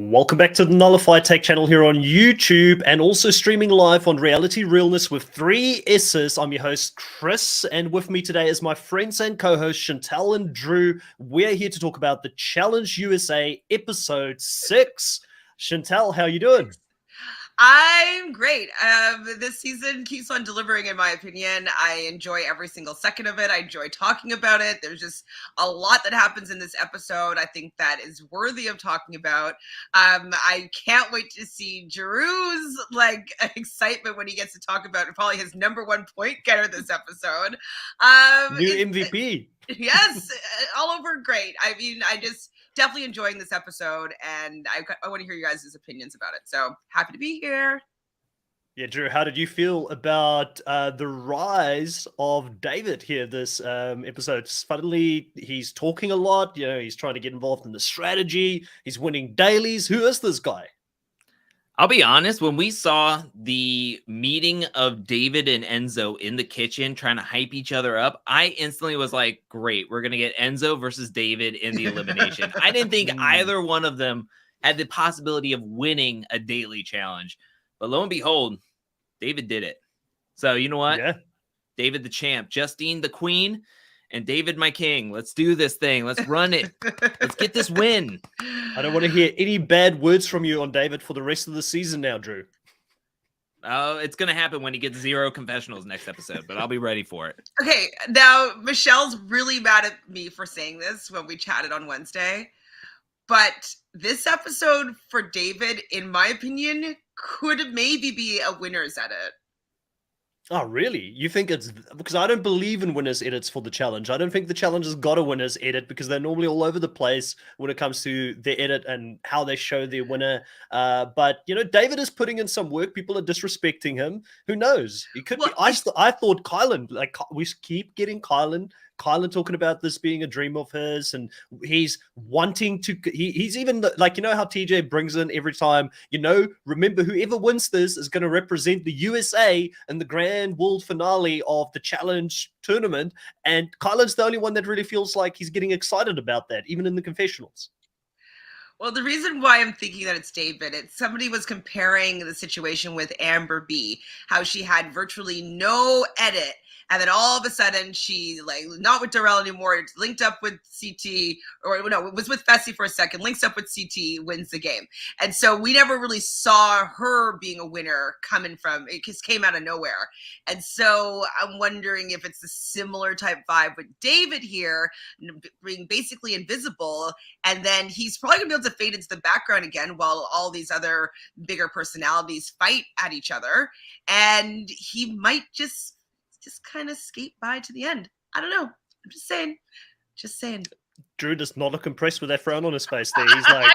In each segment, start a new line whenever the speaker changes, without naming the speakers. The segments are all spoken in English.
Welcome back to the Nullified Tech channel here on YouTube and also streaming live on Reality Realness with 3 S's. I'm your host, Chris, and with me today is my friends and co-hosts, Chantal and Drew. We're here to talk about the Challenge USA Episode 6. Chantal, how you doing?
I'm great. This season keeps on delivering, in my opinion. I enjoy every single second of it. I enjoy talking about it. There's just a lot that happens in this episode. I think that is worthy of talking about. I can't wait to see Drew's excitement when he gets to talk about probably his #1 point getter this episode.
New MVP.
Yes, all over great. I mean, I just definitely enjoying this episode, and I want to hear you guys' opinions about it. So happy to be here.
Yeah, Drew, how did you feel about the rise of David here this episode? Suddenly, he's talking a lot. You know, he's trying to get involved in the strategy. He's winning dailies. Who is this guy?
I'll be honest, when we saw the meeting of David and Enzo in the kitchen trying to hype each other up, I instantly was like, great, we're going to get Enzo versus David in the elimination. I didn't think either one of them had the possibility of winning a daily challenge. But lo and behold, David did it. So you know what?
Yeah.
David the champ, Justine the queen, and David my king. Let's do this thing. Let's run it. Let's get this win.
I don't want to hear any bad words from you on David for the rest of the season now, Drew.
Oh, it's going to happen when he gets 0 confessionals next episode, but I'll be ready for it.
Okay, now Michelle's really mad at me for saying this when we chatted on Wednesday, but this episode for David, in my opinion, could maybe be a winner's edit.
Oh, really? You think it's because I don't believe in winners edits for the challenge. I don't think the challenge has got a winners edit because they're normally all over the place when it comes to their edit and how they show their winner. But you know, David is putting in some work. People are disrespecting him. Who knows? He could be. I thought Kylan. Like we keep getting Kylan talking about this being a dream of his, and he's wanting to. He's even like, you know how TJ brings in every time. You know, remember whoever wins this is going to represent the USA in the grand world finale of the challenge tournament, and Kylan's the only one that really feels like he's getting excited about that, even in the confessionals.
Well, the reason why I'm thinking that it's David, somebody was comparing the situation with Amber B, how she had virtually no edit. And then all of a sudden, she, not with Darrell anymore, linked up with CT, or no, it was with Fessy for a second, links up with CT, wins the game. And so we never really saw her being a winner coming from, it just came out of nowhere. And so I'm wondering if it's a similar type vibe with David here, being basically invisible. And then he's probably going to be able to fade into the background again while all these other bigger personalities fight at each other. And he might just kind of skate by to the end. I don't know. I'm just saying.
Drew does not look impressed with that frown on his face there. He's like,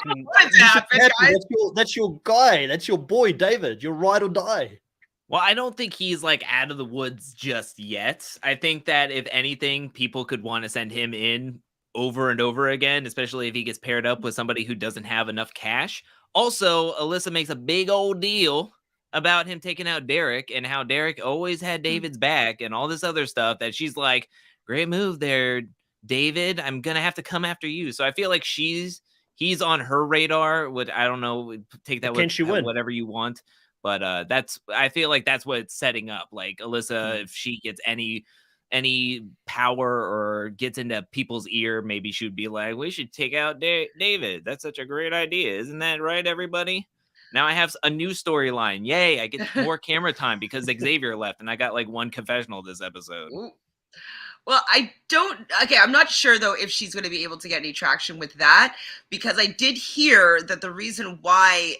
that's your guy. That's your boy, David. You're ride or die.
Well, I don't think he's out of the woods just yet. I think that if anything, people could want to send him in over and over again, especially if he gets paired up with somebody who doesn't have enough cash. Also, Alyssa makes a big old deal about him taking out Derek and how Derek always had David's back and all this other stuff that she's like, great move there, David. I'm going to have to come after you. So I feel like he's on her radar. I don't know, take that with whatever you want. But I feel like that's what it's setting up. Like Alyssa, if she gets any power or gets into people's ear, maybe she would be like, we should take out David. That's such a great idea. Isn't that right, everybody? Now I have a new storyline. Yay, I get more camera time because Xavier left and I got 1 confessional this episode.
Ooh. Well, I'm not sure though if she's going to be able to get any traction with that, because I did hear that the reason why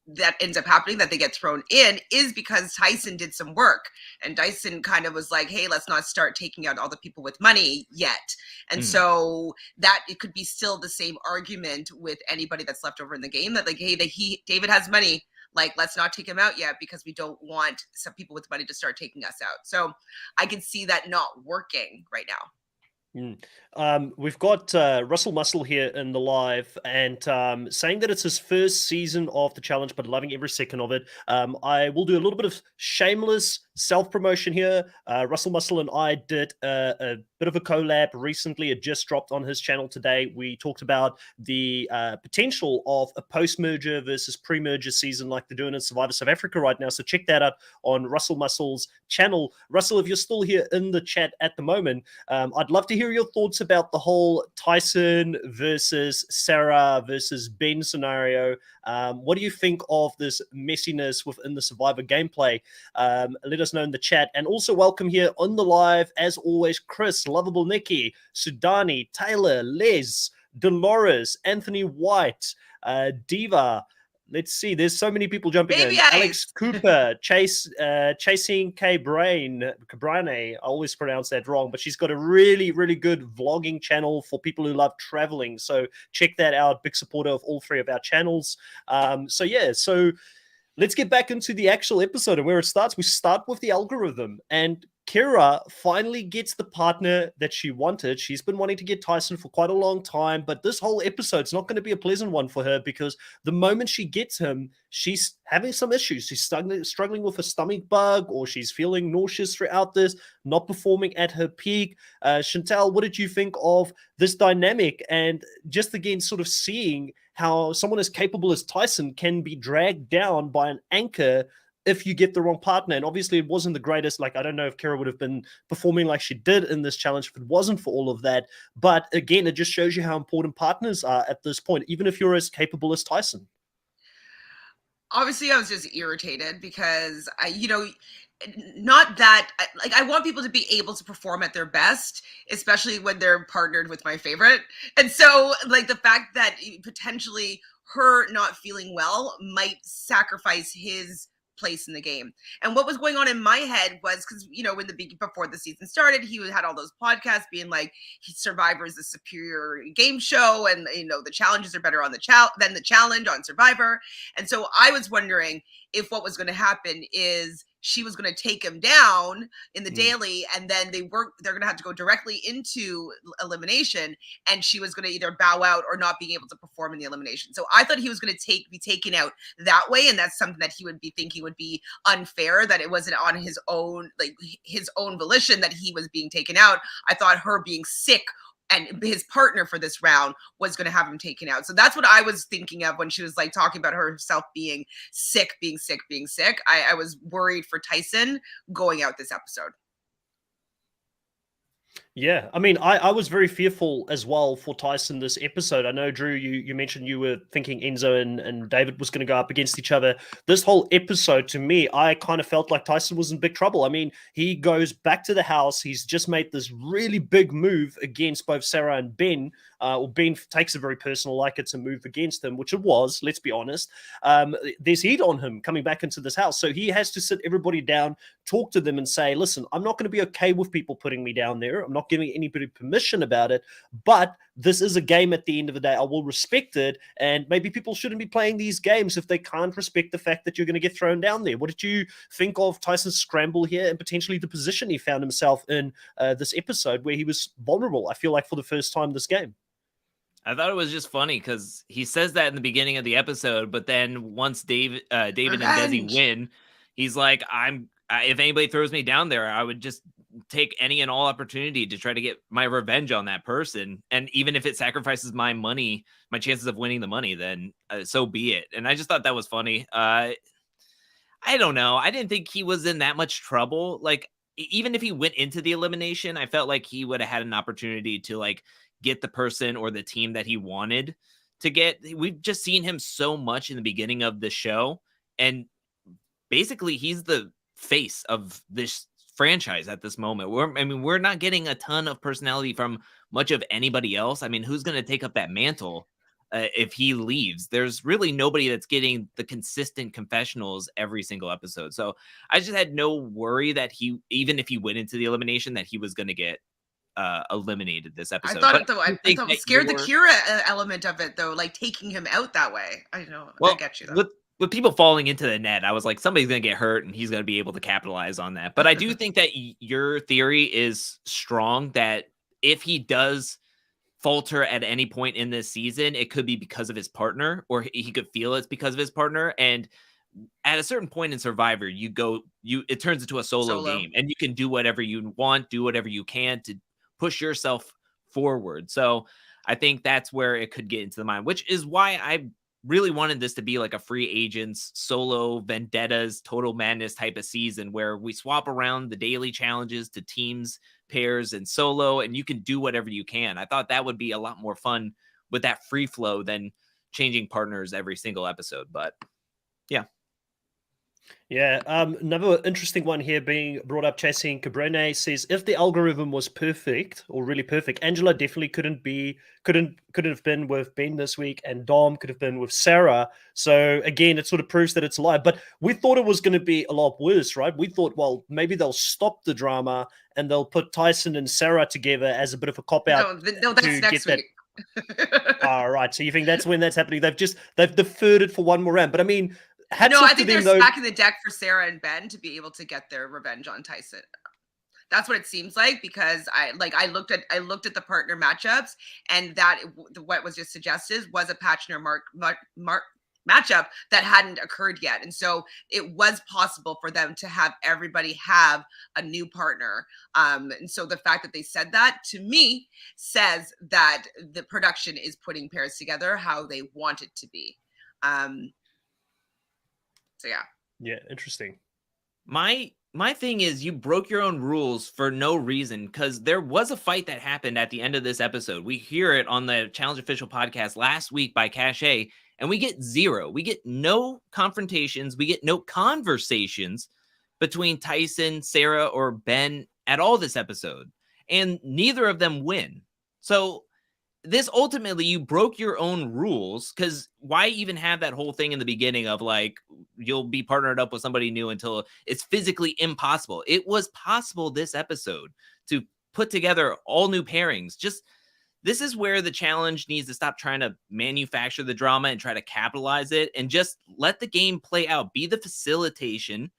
that ends up happening, that they get thrown in, is because Tyson did some work, and Dyson kind of was like, hey, let's not start taking out all the people with money yet. And so that it could be still the same argument with anybody that's left over in the game, that hey, David has money, let's not take him out yet because we don't want some people with money to start taking us out. So I can see that not working right now.
We've got Russell Muscle here in the live and saying that it's his first season of the challenge, but loving every second of it. I will do a little bit of shameless self-promotion here. Russell Muscle and I did a bit of a collab recently. It just dropped on his channel today. We talked about the potential of a post-merger versus pre-merger season like they're doing in Survivor South Africa right now. So check that out on Russell Muscle's channel. Russell, if you're still here in the chat at the moment, I'd love to hear your thoughts about the whole Tyson versus Sarah versus Ben scenario. What do you think of this messiness within the Survivor gameplay? Let us know in the chat. And also welcome here on the live, as always, Chris, Lovable Nikki, Sudani, Taylor, Les, Dolores, Anthony White, Diva. Let's see. There's so many people jumping
Baby
in.
Ice.
Alex Cooper, Chasing K Brain, I always pronounce that wrong, but she's got a really, really good vlogging channel for people who love traveling. So check that out. Big supporter of all three of our channels. So let's get back into the actual episode and where it starts. We start with the algorithm, and Kira finally gets the partner that she wanted. She's been wanting to get Tyson for quite a long time, but this whole episode's not going to be a pleasant one for her because the moment she gets him, she's having some issues. She's struggling with a stomach bug, or she's feeling nauseous throughout this, not performing at her peak. Chantal, what did you think of this dynamic? And just again, sort of seeing how someone as capable as Tyson can be dragged down by an anchor if you get the wrong partner. And obviously it wasn't the greatest. Like, I don't know if Kira would have been performing like she did in this challenge if it wasn't for all of that. But again, it just shows you how important partners are at this point, even if you're as capable as Tyson.
Obviously, I was just irritated because not that I want people to be able to perform at their best, especially when they're partnered with my favorite. And so like the fact that potentially her not feeling well might sacrifice his place in the game. And what was going on in my head was, because before the season started, he had all those podcasts being like, Survivor is the superior game show, and the challenges are better on than the challenge on Survivor. And so I was wondering if what was going to happen is she was going to take him down in the daily, and then they're going to have to go directly into elimination, and she was going to either bow out or not being able to perform in the elimination. So I thought he was going to be taken out that way, and that's something that he would be thinking would be unfair, that it wasn't on his own volition that he was being taken out. I thought her being sick and his partner for this round was going to have him taken out. So that's what I was thinking of when she was like talking about herself being sick. I was worried for Tyson going out this episode.
Yeah, I mean, I was very fearful as well for Tyson this episode. I know, Drew, you mentioned you were thinking Enzo and David was going to go up against each other. This whole episode, to me, I kind of felt like Tyson was in big trouble. I mean, he goes back to the house. He's just made this really big move against both Sarah and Ben. Ben takes it very personal, like it's a move against him, which it was, let's be honest. There's heat on him coming back into this house. So he has to sit everybody down, talk to them and say, listen, I'm not going to be okay with people putting me down there. I'm not giving anybody permission about it, but this is a game at the end of the day. I will respect it, and maybe people shouldn't be playing these games if they can't respect the fact that you're going to get thrown down there. What did you think of Tyson's scramble here and potentially the position he found himself in this episode where he was vulnerable, I feel like, for the first time this game?
I thought it was just funny because he says that in the beginning of the episode, but then once David and Desi win, he's like, if anybody throws me down there, I would just take any and all opportunity to try to get my revenge on that person. And even if it sacrifices my money, my chances of winning the money, then so be it. And I just thought that was funny. I don't know. I didn't think he was in that much trouble. Like, even if he went into the elimination, I felt like he would have had an opportunity to like get the person or the team that he wanted to get. We've just seen him so much in the beginning of the show, and basically he's the face of this franchise at this moment. We're not getting a ton of personality from much of anybody else. I mean, who's going to take up that mantle if he leaves? There's really nobody that's getting the consistent confessionals every single episode. So I just had no worry that even if he went into the elimination, that he was going to get eliminated this episode.
I thought it scared the Kira element of it, though, like taking him out that way. I know. I get you, though.
With people falling into the net, I was like, somebody's going to get hurt and he's going to be able to capitalize on that. But I do think that your theory is strong, that if he does falter at any point in this season, it could be because of his partner, or he could feel it's because of his partner. And at a certain point in Survivor, it turns into a solo game, and you can do whatever you want, do whatever you can to push yourself forward. So I think that's where it could get into the mind, which is why I really wanted this to be like a free agents, solo vendettas, total madness type of season where we swap around the daily challenges to teams, pairs, and solo, and you can do whatever you can. I thought that would be a lot more fun with that free flow than changing partners every single episode. But yeah.
Yeah, another interesting one here being brought up. Chasing Cabrene says if the algorithm was perfect or really perfect, Angela definitely couldn't have been with Ben this week, and Dom could have been with Sarah. So again, it sort of proves that it's a lie. But we thought it was going to be a lot worse, right? We thought, well, maybe they'll stop the drama and they'll put Tyson and Sarah together as a bit of a cop out.
No, that's next week.
All right. So you think that's when that's happening? They've deferred it for one more round. But I mean,
I think they're stacking the deck for Sarah and Ben to be able to get their revenge on Tyson. That's what it seems like, because I looked at the partner matchups, and that what was just suggested was a partner mark matchup that hadn't occurred yet, and so it was possible for them to have everybody have a new partner. And so the fact that they said that, to me, says that the production is putting pairs together how they want it to be. So yeah,
interesting.
My thing is, you broke your own rules for no reason, because there was a fight that happened at the end of this episode. We hear it on the Challenge Official podcast last week by Cache, and we get zero. We get no confrontations. We get no conversations between Tyson, Sarah, or Ben at all this episode, and neither of them win. So this ultimately, you broke your own rules, because why even have that whole thing in the beginning of like, you'll be partnered up with somebody new until it's physically impossible? It was possible this episode to put together all new pairings. This is where the challenge needs to stop trying to manufacture the drama and try to capitalize it, and just let the game play out, be the facilitation,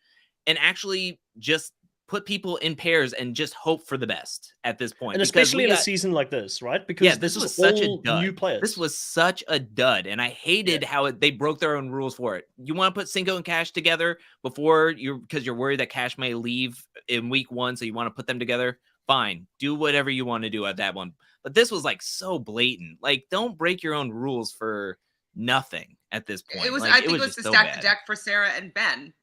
and actually just put people in pairs and just hope for the best at this point.
And especially in a season like this, right? Because this was such a dud. New players.
This was such a dud, and I hated how they broke their own rules for it. You want to put Cinco and Cash together because you're worried that Cash may leave in week 1, so you want to put them together? Fine, do whatever you want to do at that one. But this was like so blatant. Like, don't break your own rules for nothing at this point.
I think it was to stack the deck for Sarah and Ben.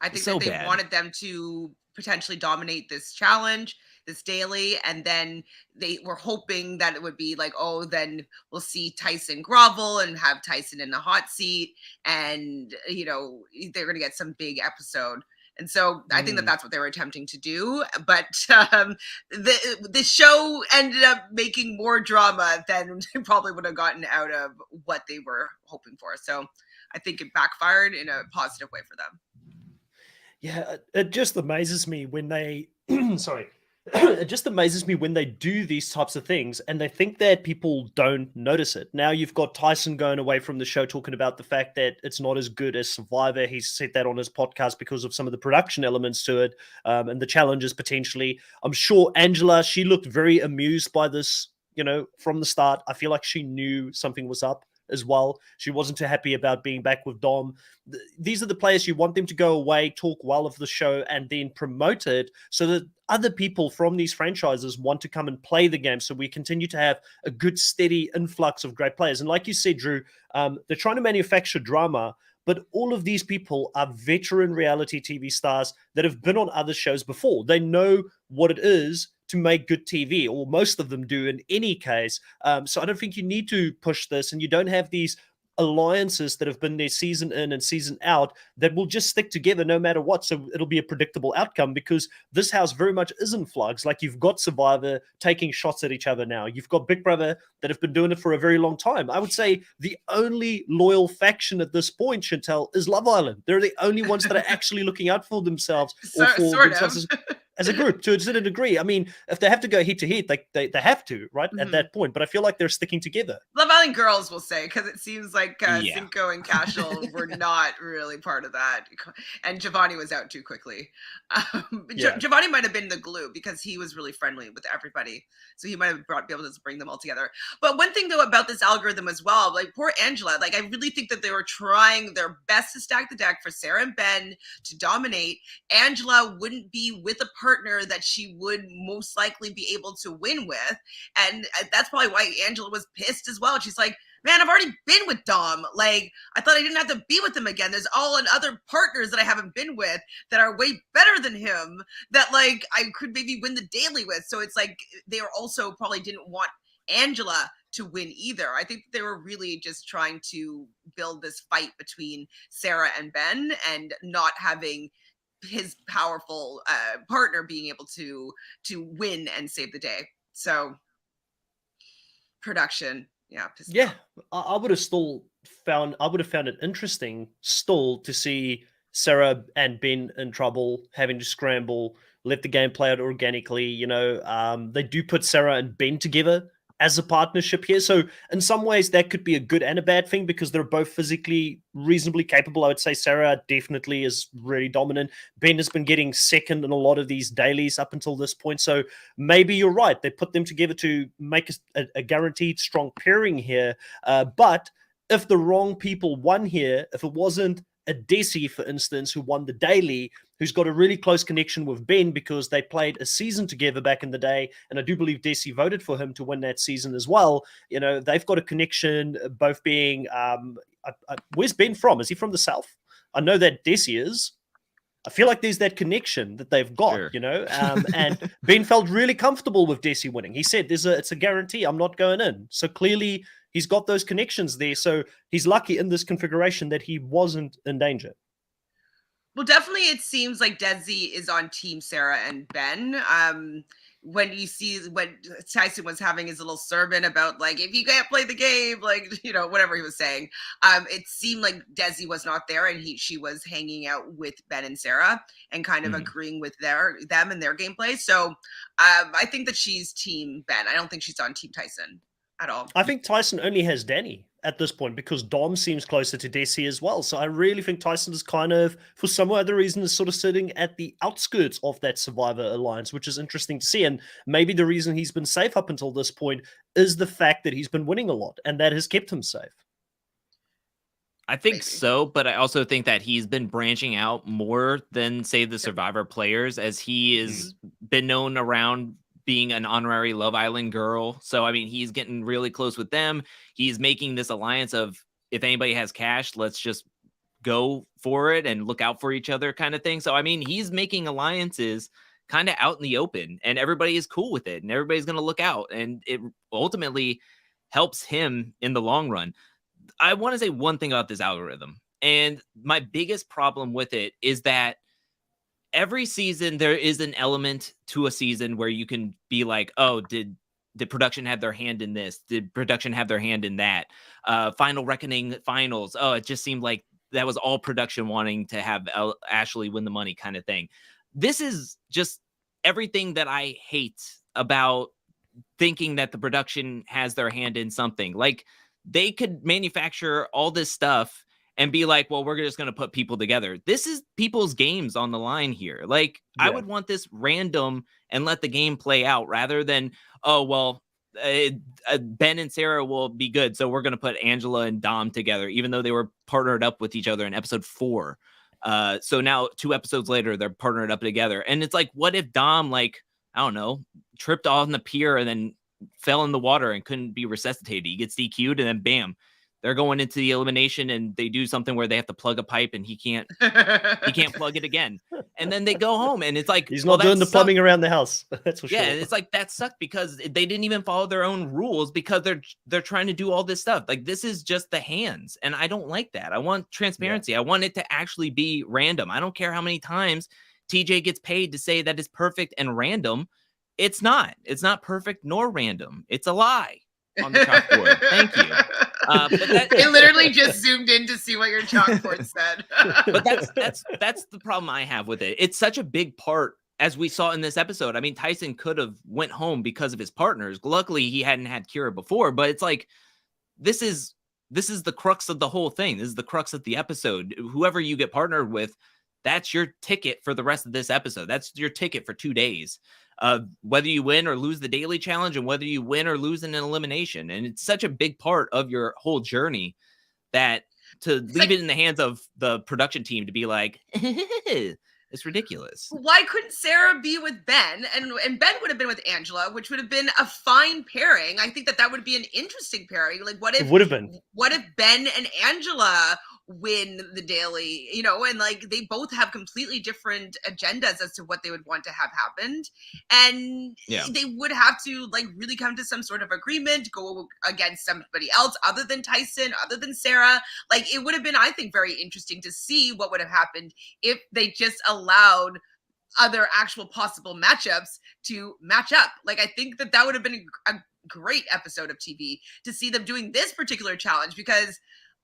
I think that they wanted them to potentially dominate this challenge, this daily, and then they were hoping that it would be like, oh, then we'll see Tyson grovel and have Tyson in the hot seat, and they're going to get some big episode. And so I think that that's what they were attempting to do, but the show ended up making more drama than they probably would have gotten out of what they were hoping for. So I think it backfired in a positive way for them.
Yeah, it just amazes me when they it just amazes me when they do these types of things and they think that people don't notice it. Now you've got Tyson going away from the show talking about the fact that it's not as good as Survivor. He said that on his podcast because of some of the production elements to it, and the challenges potentially. I'm sure Angela, she looked very amused by this, from the start. I feel like she knew something was up as well. She wasn't too happy about being back with Dom. These are the players you want them to go away, talk well of the show, and then promote it so that other people from these franchises want to come and play the game. So we continue to have a good, steady influx of great players. And like you said, Drew, they're trying to manufacture drama, but all of these people are veteran reality TV stars that have been on other shows before. They know what it is to make good TV, or most of them do in any case. So I don't think you need to push this, and you don't have these alliances that have been there season in and season out that will just stick together no matter what. So it'll be a predictable outcome, because this house very much is in flux. Like, you've got Survivor taking shots at each other now. You've got Big Brother that have been doing it for a very long time. I would say the only loyal faction at this point, Chantel, is Love Island. They're the only ones that are actually looking out for themselves. as a group to a certain degree. I mean, if they have to go head to head, they have to, right? At that point. But I feel like they're sticking together.
Love Island girls will say, because it seems like
Yeah.
Cinco and Cashel were not really part of that, and Giovanni was out too quickly. Giovanni might have been the glue because he was really friendly with everybody, so he might have be able to bring them all together. But one thing though about this algorithm as well, like poor Angela, like I really think that they were trying their best to stack the deck for Sarah and Ben to dominate. Angela wouldn't be with a partner that she would most likely be able to win with, and that's probably why Angela was pissed as well. She's like, man, I've already been with Dom. Like, I thought I didn't have to be with him again. There's all other partners that I haven't been with that are way better than him that, like, I could maybe win the daily with. So it's like they were also probably didn't want Angela to win either. I think they were really just trying to build this fight between Sarah and Ben and not having his powerful partner being able to win and save the day. So production. Yeah.
I would have found it interesting still to see Sarah and Ben in trouble, having to scramble, let the game play out organically. They do put Sarah and Ben together as a partnership here. So in some ways that could be a good and a bad thing because they're both physically reasonably capable. I would say Sarah definitely is really dominant. Ben has been getting second in a lot of these dailies up until this point. So maybe you're right. They put them together to make a guaranteed strong pairing here. But if the wrong people won here, if it wasn't a Desi, for instance, who won the daily, who's got a really close connection with Ben because they played a season together back in the day, and I do believe Desi voted for him to win that season as well. They've got a connection, both being where's Ben from? Is he from the South? I know that Desi is. I feel like there's that connection that they've got,
Sure.
And Ben felt really comfortable with Desi winning. He said, it's a guarantee. I'm not going in. So clearly he's got those connections there. So he's lucky in this configuration that he wasn't in danger.
Well, definitely it seems like Desi is on Team Sarah and Ben. When you see when Tyson was having his little sermon about, like, if you can't play the game, like, whatever he was saying, it seemed like Desi was not there and she was hanging out with Ben and Sarah and kind of agreeing with them and their gameplay. So I think that she's Team Ben. I don't think she's on Team Tyson at all.
I think Tyson only has Danny at this point because Dom seems closer to Desi as well. So I really think Tyson is kind of, for some other reason, is sort of sitting at the outskirts of that Survivor alliance, which is interesting to see. And maybe the reason he's been safe up until this point is the fact that he's been winning a lot, and that has kept him safe.
I think so, but I also think that he's been branching out more than, say, the Survivor players, as he has been known around being an honorary Love Island girl. So, I mean, he's getting really close with them. He's making this alliance of, if anybody has cash, let's just go for it and look out for each other kind of thing. So, I mean, he's making alliances kind of out in the open, and everybody is cool with it, and everybody's going to look out, and it ultimately helps him in the long run. I want to say one thing about this algorithm, and my biggest problem with it is that every season there is an element to a season where you can be like, oh, did production have their hand in this? Did production have their hand in that? Final Reckoning finals. Oh, it just seemed like that was all production wanting to have Ashley win the money kind of thing. This is just everything that I hate about thinking that the production has their hand in something. Like, they could manufacture all this stuff and be like, well, we're just going to put people together. This is people's games on the line here. Like, I would want this random and let the game play out rather than, oh, well, Ben and Sarah will be good, so we're going to put Angela and Dom together, even though they were partnered up with each other in episode 4. So now 2 episodes later, they're partnered up together. And it's like, what if Dom, like, I don't know, tripped on the pier and then fell in the water and couldn't be resuscitated? He gets DQ'd, and then bam, they're going into the elimination, and they do something where they have to plug a pipe and he can't plug it again. And then they go home, and it's like,
he's not doing the plumbing around the house. That's for sure.
Yeah, it's like, that sucked because they didn't even follow their own rules because they're trying to do all this stuff. Like, this is just the hands, and I don't like that. I want transparency. I want it to actually be random. I don't care how many times TJ gets paid to say that it's perfect and random. It's not. It's not perfect nor random. It's a lie on the chalkboard. Thank you. But
I literally just zoomed in to see what your chalkboard said.
But that's the problem I have with it. It's such a big part as we saw in this episode, I mean, Tyson could have went home because of his partners. Luckily, he hadn't had Kira before, but it's like, this is the crux of the whole thing. This is the crux of the episode. Whoever you get partnered with, that's your ticket for the rest of this episode. That's your ticket for 2 days. Whether you win or lose the daily challenge, and whether you win or lose in an elimination. And it's such a big part of your whole journey that to leave it in the hands of the production team to be like, it's ridiculous.
Why couldn't Sarah be with Ben? And Ben would have been with Angela, which would have been a fine pairing. I think that would be an interesting pairing. Like, what if
It would have been.
What if Ben and Angela win the daily, and like they both have completely different agendas as to what they would want to have happened, and they would have to like really come to some sort of agreement, go against somebody else other than Tyson, other than Sarah. Like, it would have been, I think, very interesting to see what would have happened if they just allowed other actual possible matchups to match up. Like, I think that would have been a great episode of TV to see them doing this particular challenge, because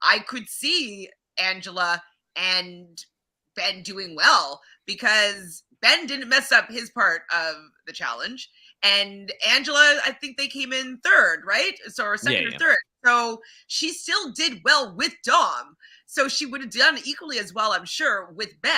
I could see Angela and Ben doing well, because Ben didn't mess up his part of the challenge. And Angela, I think they came in third, right? So, or second or third. So she still did well with Dom. So she would have done equally as well, I'm sure, with Ben.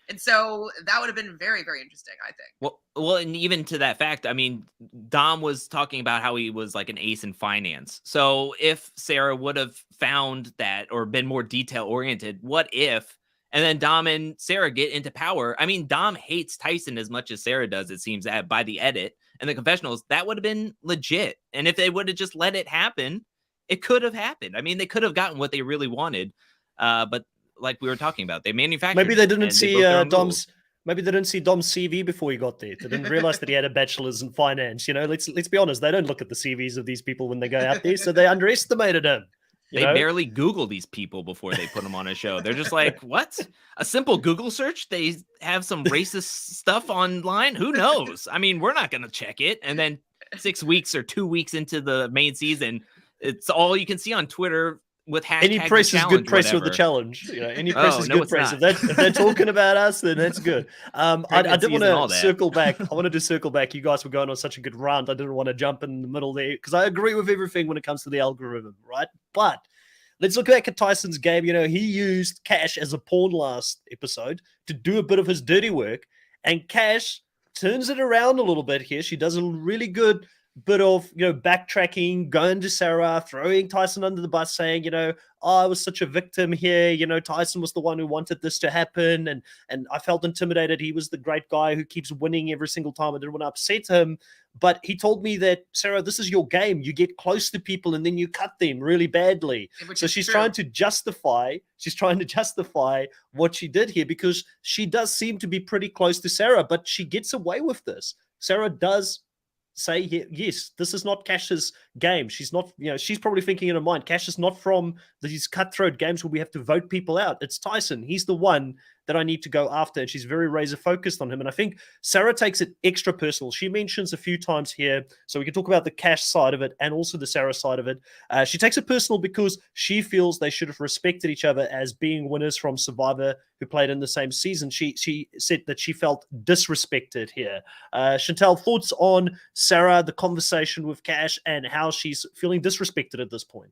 And so that would have been very, very interesting, I think.
Well, and even to that fact, I mean, Dom was talking about how he was like an ace in finance. So if Sarah would have found that or been more detail oriented, what if, and then Dom and Sarah get into power. I mean, Dom hates Tyson as much as Sarah does, it seems, by the edit and the confessionals. That would have been legit. And if they would have just let it happen, it could have happened. I mean, they could have gotten what they really wanted. But like we were talking about, they manufactured.
Maybe they didn't see Dom's. Maybe they didn't see Dom's CV before he got there. They didn't realize that he had a bachelor's in finance. Let's be honest. They don't look at the CVs of these people when they go out there, so they underestimated him.
They barely Google these people before they put them on a show. They're just like, what? A simple Google search? They have some racist stuff online? Who knows? I mean, we're not going to check it. And then 6 weeks or 2 weeks into the main season, it's all you can see on Twitter. With
any press is good press with the challenge. Any press is good press. If they're talking about us, then that's good. I did want to circle back. I wanted to circle back. You guys were going on such a good rant. I didn't want to jump in the middle there because I agree with everything when it comes to the algorithm, right? But let's look back at Tyson's game. He used Cash as a pawn last episode to do a bit of his dirty work, and Cash turns it around a little bit here. She does a really good bit of backtracking, going to Sarah, throwing Tyson under the bus, saying I was such a victim here, Tyson was the one who wanted this to happen, and I felt intimidated. He was the great guy who keeps winning every single time. I didn't want to upset him, but he told me that, Sarah, this is your game. You get close to people and then you cut them really badly. So she's trying to justify what she did here, because she does seem to be pretty close to Sarah, but she gets away with this. Sarah does say, yes, this is not Cash's game. She's not, she's probably thinking in her mind, Cash is not from these cutthroat games where we have to vote people out. It's Tyson. He's the one that I need to go after. And she's very razor focused on him. And I think Sarah takes it extra personal. She mentions a few times here, so we can talk about the Cash side of it and also the Sarah side of it. She takes it personal because she feels they should have respected each other as being winners from Survivor who played in the same season. She said that she felt disrespected here. Chantal, thoughts on Sarah, the conversation with Cash, and how she's feeling disrespected at this point?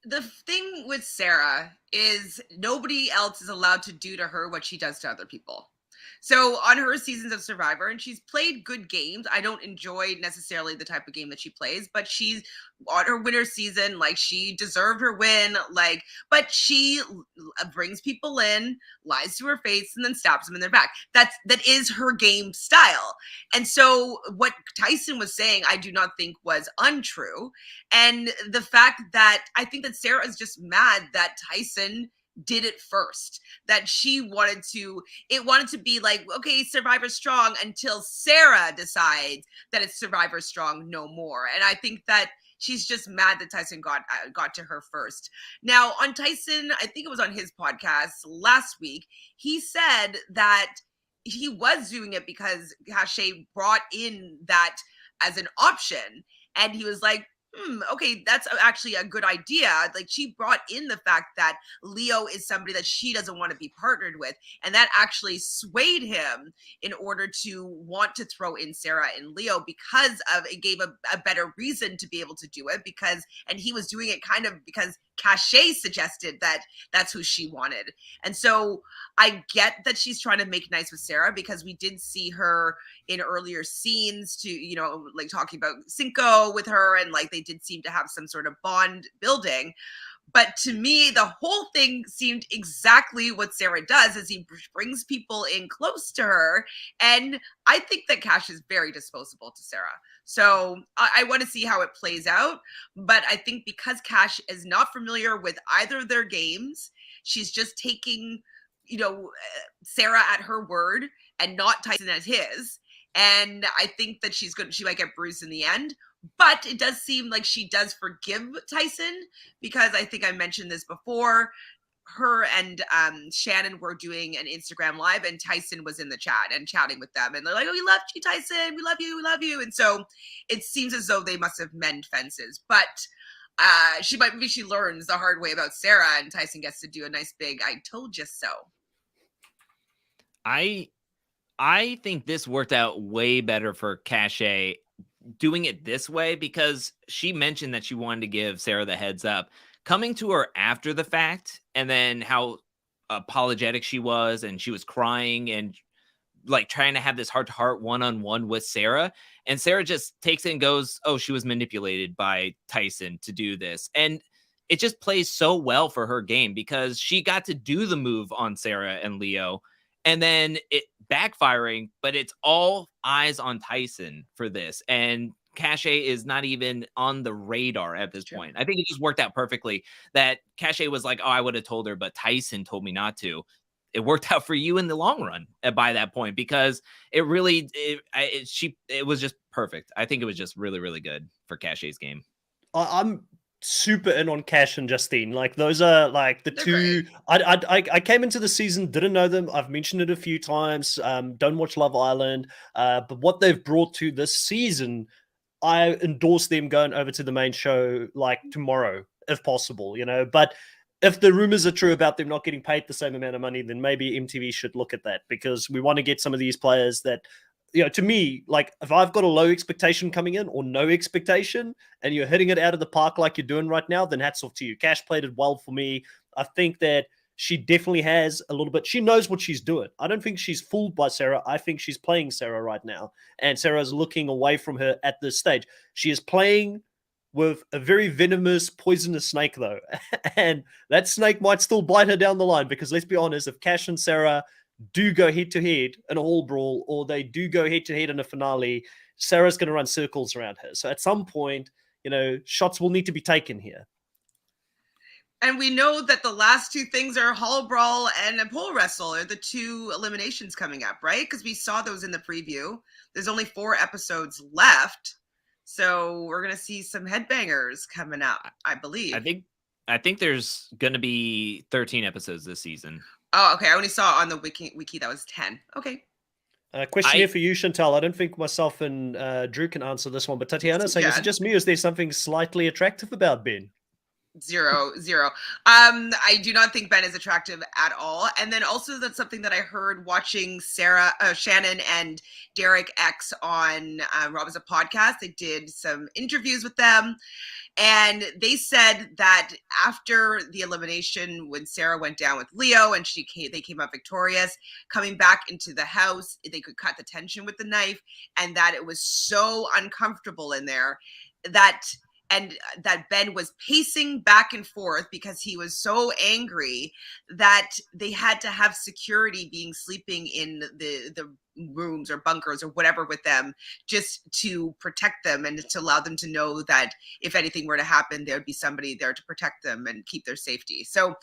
The thing with Sarah is nobody else is allowed to do to her what she does to other people. So on her seasons of Survivor, and she's played good games. I don't enjoy necessarily the type of game that she plays, but she's on her winter season, like she deserved her win, but she brings people in, lies to her face, and then stabs them in their back. That is her game style. And so what Tyson was saying, I do not think was untrue. And the fact that I think that Sarah is just mad that Tyson did it first, that she wanted to be like, okay, Survivor strong until Sarah decides that it's Survivor strong no more. And I think that she's just mad that Tyson got to her first. Now on Tyson, I think it was on his podcast last week, he said that he was doing it because Cache brought in that as an option. And he was like, okay, that's actually a good idea. Like, she brought in the fact that Leo is somebody that she doesn't want to be partnered with. And that actually swayed him in order to want to throw in Sarah and Leo, because of it gave a better reason to be able to do it, because, and he was doing it kind of because Cachet suggested that that's who she wanted. And so I get that she's trying to make nice with Sarah, because we did see her in earlier scenes to, like talking about Cinco with her, and like they did seem to have some sort of bond building. But to me, the whole thing seemed exactly what Sarah does, is he brings people in close to her. And I think that Cash is very disposable to Sarah. So I want to see how it plays out. But I think because Cash is not familiar with either of their games, she's just taking, Sarah at her word and not Tyson at his. And I think that she might get bruised in the end. But it does seem like she does forgive Tyson, because I think I mentioned this before. Her and Shannon were doing an Instagram live, and Tyson was in the chat and chatting with them. And they're like, "Oh, we love you, Tyson. We love you. We love you." And so it seems as though they must have mended fences. But maybe she learns the hard way about Sarah, and Tyson gets to do a nice big "I told you so."
I think this worked out way better for Cachet doing it this way, because she mentioned that she wanted to give Sarah the heads up. Coming to her after the fact, and then how apologetic she was, and she was crying and like trying to have this heart-to-heart one-on-one with Sarah, and Sarah just takes it and goes, "Oh, she was manipulated by Tyson to do this." And it just plays so well for her game, because she got to do the move on Sarah and Leo, and then it backfiring, but it's all eyes on Tyson for this. And Cachet is not even on the radar at this point. I think it just worked out perfectly that Cachet was like, "Oh, I would have told her, but Tyson told me not to." It worked out for you in the long run by that point, because it really, it was just perfect. I think it was just really, really good for Cachet's game.
I'm super in on Cash and Justine. Like, those are like the
They're
two. I came into the season, didn't know them. I've mentioned it a few times. Don't watch Love Island, but what they've brought to this season, I endorse them going over to the main show like tomorrow, if possible. But if the rumors are true about them not getting paid the same amount of money, then maybe MTV should look at that, because we want to get some of these players that, to me, like, if I've got a low expectation coming in or no expectation, and you're hitting it out of the park like you're doing right now, then hats off to you. Cash played it well for me. I think that she definitely has a little bit. She knows what she's doing. I don't think she's fooled by Sarah. I think she's playing Sarah right now. And Sarah's looking away from her at this stage. She is playing with a very venomous, poisonous snake, though. And that snake might still bite her down the line, because let's be honest, if Cash and Sarah do go head to head in a hall brawl, or they do go head to head in a finale, Sarah's going to run circles around her. So at some point, shots will need to be taken here.
And we know that the last two things are Hall Brawl and a pole wrestle are the two eliminations coming up, right? Because we saw those in the preview. There's only 4 episodes left. So we're going to see some headbangers coming up, I believe.
I think there's going to be 13 episodes this season.
Oh, okay. I only saw on the wiki that was 10. Okay.
Question here for you, Chantal. I don't think myself and Drew can answer this one, but Tatiana saying, is it just me, or is there something slightly attractive about Ben?
Zero. I do not think Ben is attractive at all. And then also, that's something that I heard watching Shannon and Derek X on Robin's podcast. They did some interviews with them, and they said that after the elimination, when Sarah went down with Leo and they came out victorious, coming back into the house, they could cut the tension with the knife, and that it was so uncomfortable in there that Ben was pacing back and forth because he was so angry that they had to have security sleeping in the rooms or bunkers or whatever with them, just to protect them and to allow them to know that if anything were to happen, there would be somebody there to protect them and keep their safety. So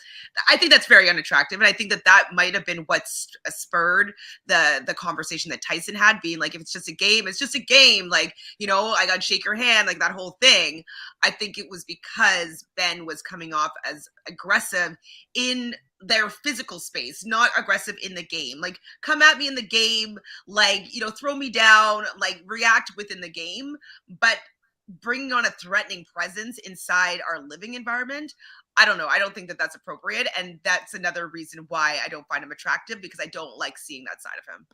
I think that's very unattractive. And I think that might have been what spurred the conversation that Tyson had, being like, if it's just a game, it's just a game. Like, I got to shake your hand, like that whole thing. I think it was because Ben was coming off as aggressive in their physical space, not aggressive in the game. Like, come at me in the game, like, throw me down, like react within the game. But bringing on a threatening presence inside our living environment. I don't know. I don't think that that's appropriate. And that's another reason why I don't find him attractive, because I don't like seeing that side of him.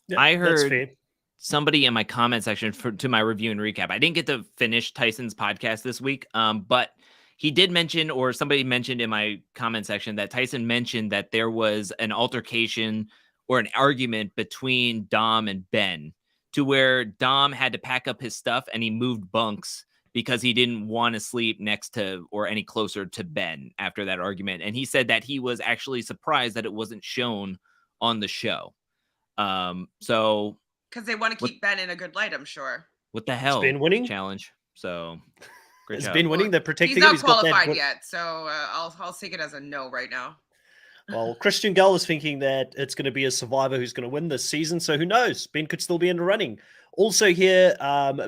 Yeah,
I
that's
heard
fair.
somebody in my comment section to my review and recap. I didn't get to finish Tyson's podcast this week, but he did mention, or somebody mentioned in my comment section, that Tyson mentioned that there was an altercation or an argument between Dom and Ben, to where Dom had to pack up his stuff and he moved bunks because he didn't want to sleep next to or any closer to Ben after that argument. And he said that he was actually surprised that it wasn't shown on the show. So
Because they want to keep Ben in a good light, I'm sure.
what the hell?
Ben winning?
Challenge. So great
Has
job.
Ben winning? They're
He's
protecting him.
not
He's got that.
qualified yet, so I'll take it as a no right now.
Well, Christian Gull is thinking that it's going to be a survivor who's going to win this season. So who knows? Ben could still be in the running. Also here,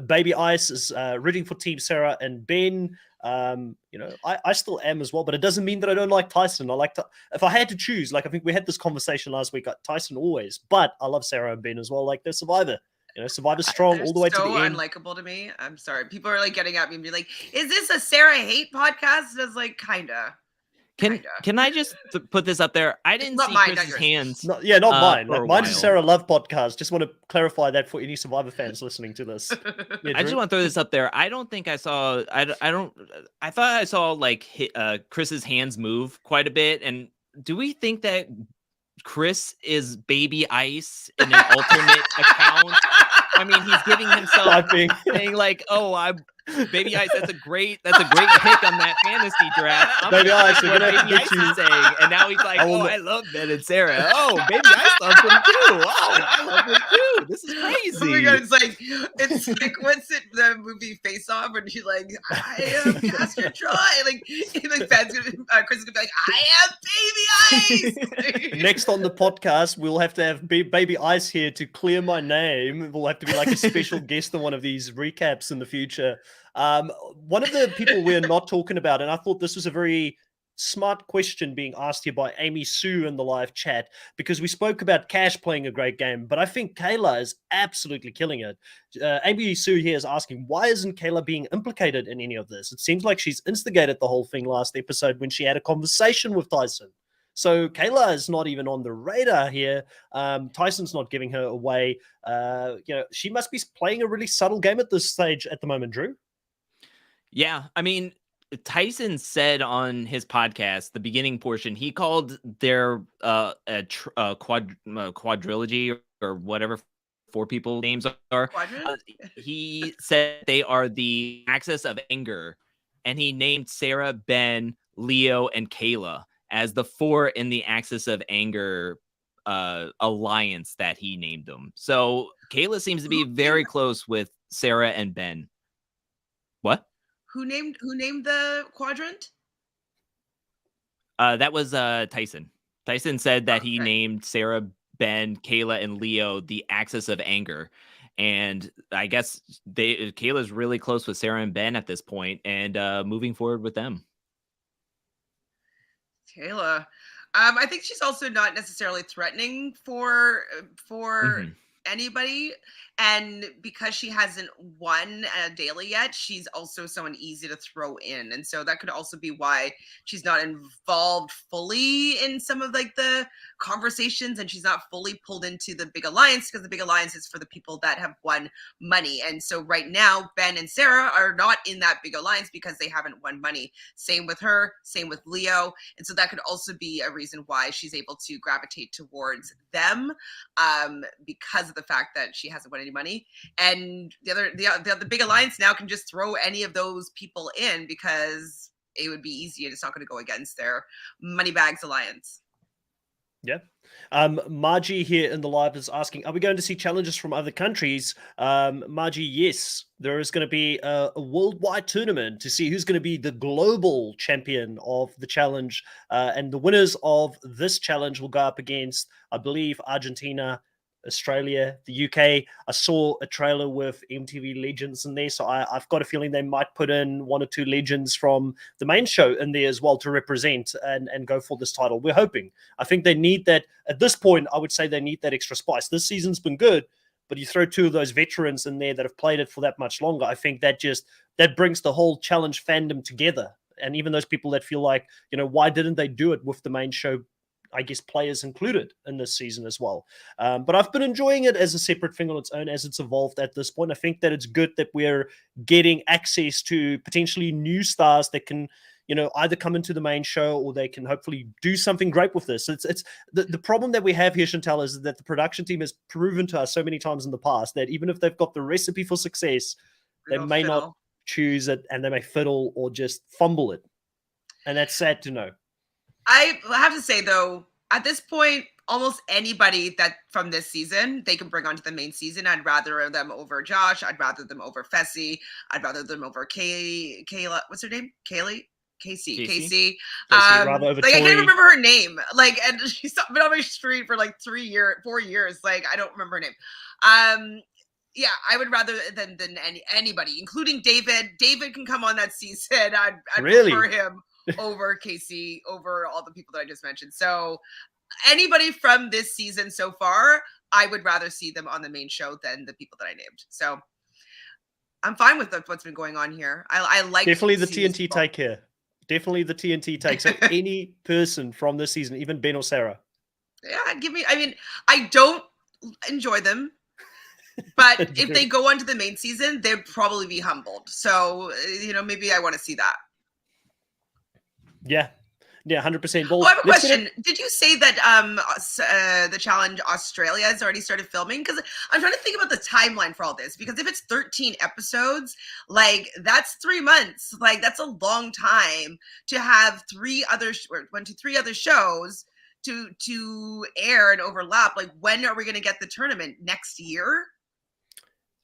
Baby Ice is rooting for Team Sarah and Ben. I still am as well, but it doesn't mean that I don't like Tyson. I like to, if I had to choose, like I think we had this conversation last week, Tyson always, but I love Sarah and Ben as well. Like they're Survivor. Survivor's strong
They're
all the way to the end.
so unlikable to me. I'm sorry. People are like getting at me and be like, "Is this a Sarah hate podcast?" It's like kinda.
Can I just put this up there? I didn't
not
see
mine, not
Chris's
yours.
hands.
Not mine.
for a
Mine is a
while.
Sarah Love podcast. Just want to clarify that for any Survivor fans listening to this. Yeah,
I just
Drew?
want to throw this up there. I don't think I saw. I thought I saw like Chris's hands move quite a bit. And do we think that Chris is Baby Ice in an alternate account? I mean, he's giving himself
Typing.
saying like, "Oh, I'm Baby Ice. That's a great pick on that fantasy draft." I'm
Baby
gonna
Ice,
think
we're
what
gonna
Baby
get
Ice
you.
is saying, and now he's like,
I will
"Oh,
not-
I love Ben and Sarah. Oh, Baby Ice loves him too. Oh, I love him too. This is crazy."
Oh my god, it's like what's it the movie Face Off when she's like, "I am Castor Troy," like Ben's gonna Chris is gonna be like, "I am Baby Ice."
Next on the podcast, we'll have to have Baby Ice here to clear my name. We'll have to be like a special guest on one of these recaps in the future. One of the people we're not talking about, and I thought this was a very smart question being asked here by Amy Sue in the live chat, because we spoke about Cash playing a great game, but I think Kayla is absolutely killing it. Amy Sue here is asking, why isn't Kayla being implicated in any of this? It seems like she's instigated the whole thing last episode when she had a conversation with Tyson. So Kayla is not even on the radar here. Tyson's not giving her away. She must be playing a really subtle game at this stage at the moment, Drew.
Yeah, I mean, Tyson said on his podcast, the beginning portion, he called their quadrilogy or whatever 4 people names are.
Quadrant?
He said they are the axis of anger, and he named Sarah, Ben, Leo, and Kayla as the 4 in the axis of anger alliance that he named them. So Kayla seems to be very close with Sarah and Ben. What?
Who named the quadrant?
That was Tyson. Tyson said that he
Okay.
named Sarah, Ben, Kayla, and Leo the axis of anger. And I guess Kayla's really close with Sarah and Ben at this point, and moving forward with them.
Kayla. I think she's also not necessarily threatening for anybody, and because she hasn't won a daily yet, she's also someone easy to throw in, and so that could also be why she's not involved fully in some of like the conversations, and she's not fully pulled into the big alliance, because the big alliance is for the people that have won money. And so right now Ben and Sarah are not in that big alliance because they haven't won money. Same with her, same with Leo, and so that could also be a reason why she's able to gravitate towards them, because of the fact that she hasn't won any money. And the big alliance now can just throw any of those people in because it would be easy and it's not going to go against their Moneybags alliance.
Yeah. Margie here in the live is asking, are we going to see challenges from other countries? Margie, yes. There is going to be a worldwide tournament to see who's going to be the global champion of the challenge. And the winners of this challenge will go up against, I believe, Argentina, Australia, the UK. I saw a trailer with MTV Legends in there, so I've got a feeling they might put in 1 or 2 legends from the main show in there as well to represent and go for this title. We're hoping. I think they need that. At this point, I would say they need that extra spice. This season's been good, but you throw two of those veterans in there that have played it for that much longer. I think that brings the whole challenge fandom together. And even those people that feel like, why didn't they do it with the main show, I guess, players included in this season as well. But I've been enjoying it as a separate thing on its own as it's evolved at this point. I think that it's good that we're getting access to potentially new stars that can, either come into the main show or they can hopefully do something great with this. It's the problem that we have here, Chantal, is that the production team has proven to us so many times in the past that even if they've got the recipe for success, they may not choose it, and they may fiddle or just fumble it. And that's sad to know.
I have to say, though, at this point, almost anybody that from this season they can bring onto the main season. I'd rather them over Josh. I'd rather them over Fessy. I'd rather them over Kayla. What's her name? Casey.
Rather over
like
Tori.
I can't remember her name. Like, and she's been on my street for like 4 years. Like, I don't remember her name. Yeah, I would rather than anybody, including David. David can come on that season. I'd
Really?
prefer him over Casey, over all the people that I just mentioned. So anybody from this season so far, I would rather see them on the main show than the people that I named. So I'm fine with what's been going on here. I like
definitely the TNT take here. Definitely the TNT take. So any person from this season, even Ben or Sarah.
Yeah, I mean, I don't enjoy them. But if they go on to the main season, they'd probably be humbled. So, maybe I want to see that.
Yeah. Yeah, 100%. Well,
I have a question. Did you say that the challenge Australia has already started filming? Because I'm trying to think about the timeline for all this. Because if it's 13 episodes, like that's 3 months. Like that's a long time to have three other shows to air and overlap. Like when are we going to get the tournament? Next year?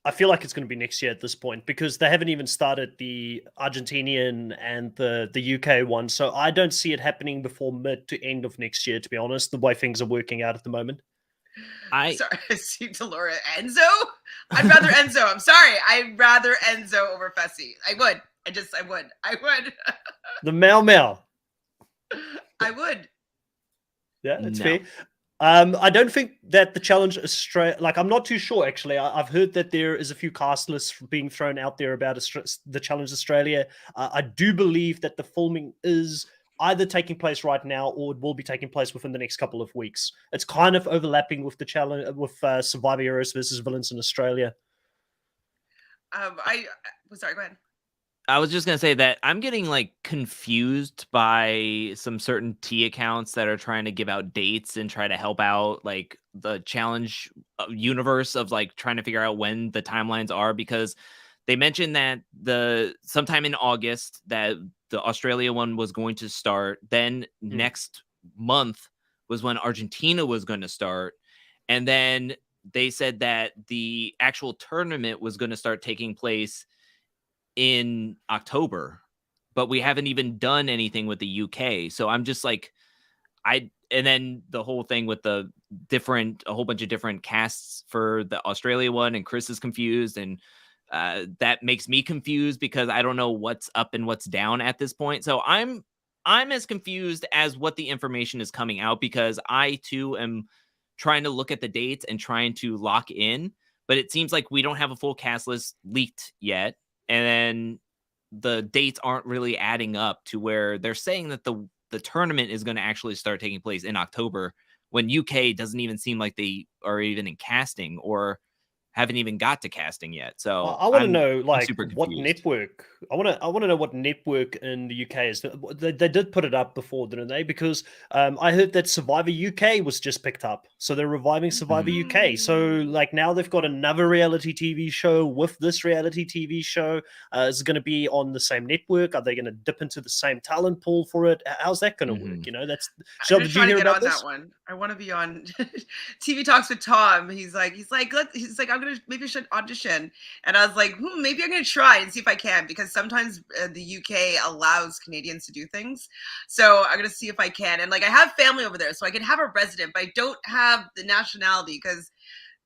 I feel like it's going to be next year at this point because they haven't even started the Argentinian and the UK one. So I don't see it happening before mid to end of next year, to be honest, the way things are working out at the moment.
Sorry, I see Delora. Enzo? I'd rather Enzo. I'm sorry. I'd rather Enzo over Fessy. I would. I would.
The Mau.
I would.
Yeah, that's fair. I don't think that the challenge Australia, like I'm not too sure actually. I've heard that there is a few cast lists being thrown out there about the challenge Australia. I do believe that the filming is either taking place right now or it will be taking place within the next couple of weeks. It's kind of overlapping with the challenge with Survivor Heroes versus Villains in Australia.
Sorry, go ahead.
I was just going to say that I'm getting like confused by some certain T accounts that are trying to give out dates and try to help out like the challenge universe of like trying to figure out when the timelines are, because they mentioned that sometime in August that the Australia one was going to start. Then next month was when Argentina was going to start. And then they said that the actual tournament was going to start taking place in October, but we haven't even done anything with the UK. So I'm just like, and then the whole thing with a whole bunch of different casts for the Australia one, and Chris is confused, and that makes me confused because I don't know what's up and what's down at this point. So I'm as confused as what the information is coming out, because I too am trying to look at the dates and trying to lock in, but it seems like we don't have a full cast list leaked yet. And then the dates aren't really adding up to where they're saying that the tournament is going to actually start taking place in October, when UK doesn't even seem like they are even in casting or haven't even got to casting yet. So
I want to know like what
confused.
network. I want to know what network in the UK is. They did put it up before, didn't they? Because I heard that Survivor UK was just picked up, so they're reviving Survivor UK. So like now they've got another reality TV show with this reality TV show. Is it going to be on the same network? Are they going to dip into the same talent pool for it? How's that going to work? You know, that's.
I'm
Did you hear about this?
That one. I want to be on TV Talks with Tom. He's like, I'm gonna maybe should audition, and I was like, maybe I'm gonna try and see if I can, because sometimes the UK allows Canadians to do things, so I'm gonna see if I can. And like, I have family over there, so I can have a resident, but I don't have the nationality because,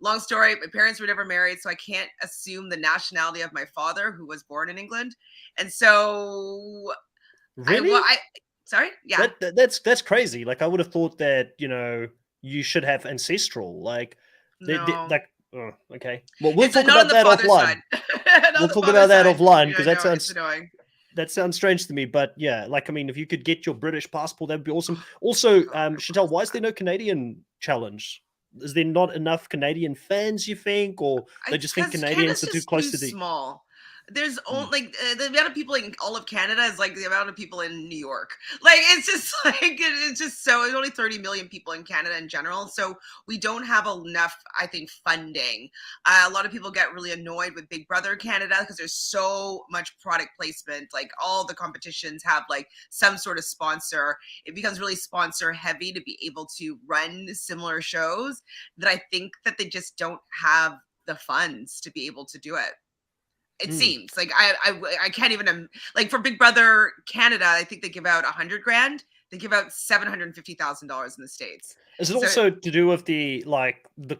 long story, my parents were never married, so I can't assume the nationality of my father, who was born in England, and so
really,
sorry, yeah,
that's crazy. Like I would have thought that you should have ancestral, like
no.
like Oh, okay. Well, we'll
It's
talk
not on
about
the
that
father's
offline.
side. Not
We'll
the
talk
father's
about that
side.
offline
Yeah,
because
I know, it's annoying.
that sounds strange to me. But yeah, like I mean, if you could get your British passport, that'd be awesome. Also, Chantal, why is there no Canadian challenge? Is there not enough Canadian fans, you think, or they
It's
just think
because
Canadians
Canada's
are too
just
close
too
to the?
small. There's
Hmm.
only like the amount of people in all of Canada is like the amount of people in New York. Like it's just like it's just so it's only 30 million people in Canada in general. So we don't have enough, I think, funding. A lot of people get really annoyed with Big Brother Canada because there's so much product placement. Like all the competitions have like some sort of sponsor. It becomes really sponsor heavy to be able to run similar shows that I think that they just don't have the funds to be able to do it. It
Hmm.
seems like I can't even like for Big Brother Canada, I think they give out 100 grand. They give out $750,000 in the States.
Is it
So
also to do with the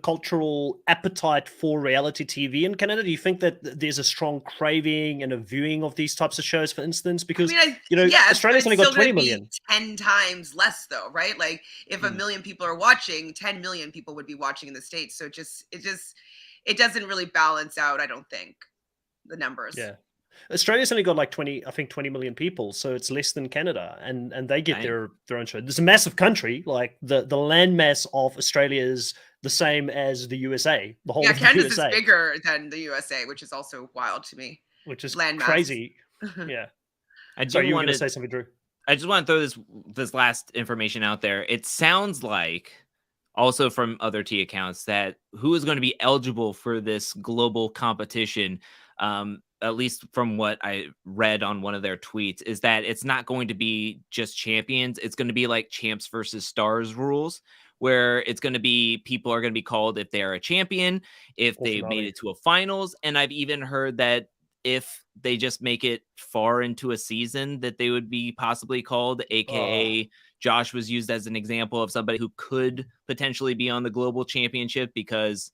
cultural appetite for reality TV in Canada? Do you think that there's a strong craving and a viewing of these types of shows, for instance?
I
Because
mean, yes, but
Australia's
it's
only got
still going
20
to be
million.
10 times less, though, right? Like, if a
Hmm.
million people are watching, 10 million people would be watching in the States. So it doesn't really balance out, I don't think, the numbers.
Yeah. Australia's only got like 20 million people, so it's less than Canada, and they get
Dang.
their own show. It's a massive country. Like the land mass of Australia is the same as the USA, the whole
Yeah,
of the
Canada's is
USA,
bigger than the USA, which is also wild to me.
which is
Landmass.
crazy. Yeah.
I do
Sorry, you were
want
going to
to
say something, Drew.
I just want to throw this last information out there. It sounds like also from other T accounts that who is going to be eligible for this global competition, at least from what I read on one of their tweets, is that it's not going to be just champions. It's going to be like champs versus stars rules, where it's going to be people are going to be called if they are a champion, if
Or
they made
finale.
it to a finals. And I've even heard that if they just make it far into a season, that they would be possibly called,
Oh,
aka Josh was used as an example of somebody who could potentially be on the global championship, because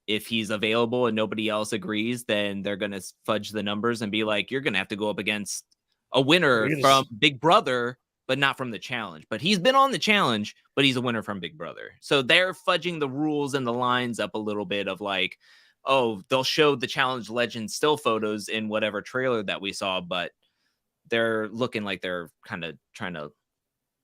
if he's available and nobody else agrees, then they're going to fudge the numbers and be like, you're going to have to go up against a winner
we're
from
just,
Big Brother, but not from the challenge. But he's been on the challenge, but he's a winner from Big Brother. So they're fudging the rules and the lines up a little bit of like, oh, they'll show the challenge legend still photos in whatever trailer that we saw, but they're looking like they're kind of trying to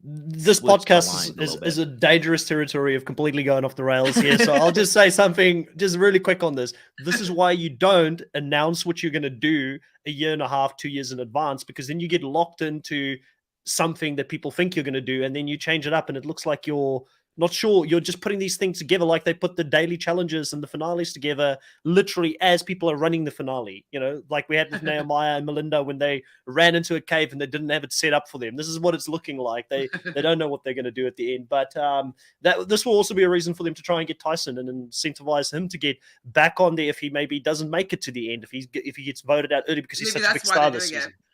this
switch the
podcast
lines a
is,
little
is
bit.
a dangerous territory of completely going off the rails here. So I'll just say something just really quick on this. This is why you don't announce what you're going to do a year and a half, 2 years in advance, because then you get locked into something that people think you're going to do, and then you change it up and it looks like you're not sure. You're just putting these things together like they put the daily challenges and the finales together literally as people are running the finale, like we had with Nehemiah and Melinda when they ran into a cave and they didn't have it set up for them. This is what it's looking like. They don't know what they're going to do at the end. But that this will also be a reason for them to try and get Tyson and incentivize him to get back on there if he maybe doesn't make it to the end, if he gets voted out early because he's
Maybe
such a big
that's why
star
they're
this
doing
season.
it.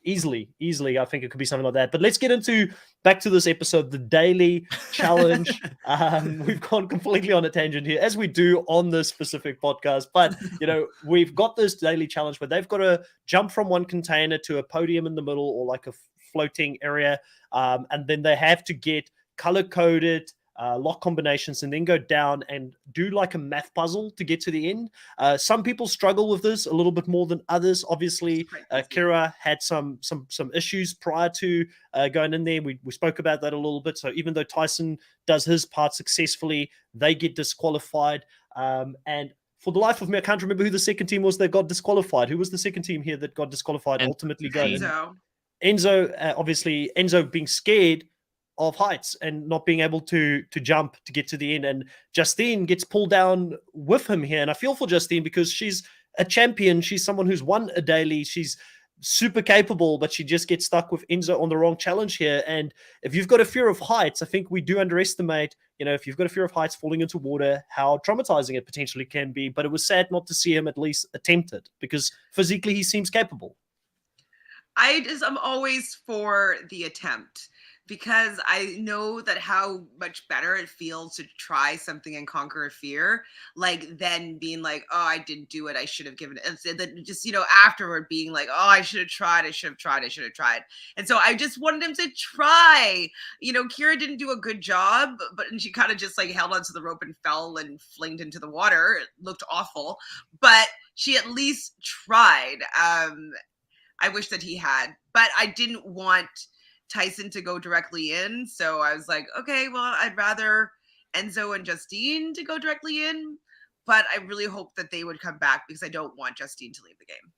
Easily, I think it could be something like that. But let's get back to this episode, the daily challenge. We've gone completely on a tangent here, as we do on this specific podcast. But we've got this daily challenge where they've got to jump from one container to a podium in the middle or like a floating area, and then they have to get color coded lock combinations and then go down and do like a math puzzle to get to the end. Some people struggle with this a little bit more than others. Obviously, Kira had some issues prior to going in there. We spoke about that a little bit. So even though Tyson does his part successfully, they get disqualified. And for the life of me, I can't remember who the second team was that got disqualified. Who was the second team here that got disqualified? Ultimately, Enzo. Obviously, Enzo being scared of heights and not being able to jump to get to the end. And Justine gets pulled down with him here. And I feel for Justine because she's a champion. She's someone who's won a daily. She's super capable, but she just gets stuck with Enzo on the wrong challenge here. And if you've got a fear of heights, I think we do underestimate, if you've got a fear of heights falling into water, how traumatizing it potentially can be. But it was sad not to see him at least attempt it because physically he seems capable.
I'm always for the attempt. because I know that how much better it feels to try something and conquer a fear, like then being like, oh, I didn't do it, I should have given it. And then just, afterward being like, oh, I should have tried, I should have tried, I should have tried. And so I just wanted him to try. Kira didn't do a good job, and she kind of just like held onto the rope and fell and flinged into the water. It looked awful, but she at least tried. I wish that he had, but I didn't want Tyson to go directly in. So I was like, okay, well, I'd rather Enzo and Justine to go directly in, but I really hope that they would come back because I don't want Justine to leave the game.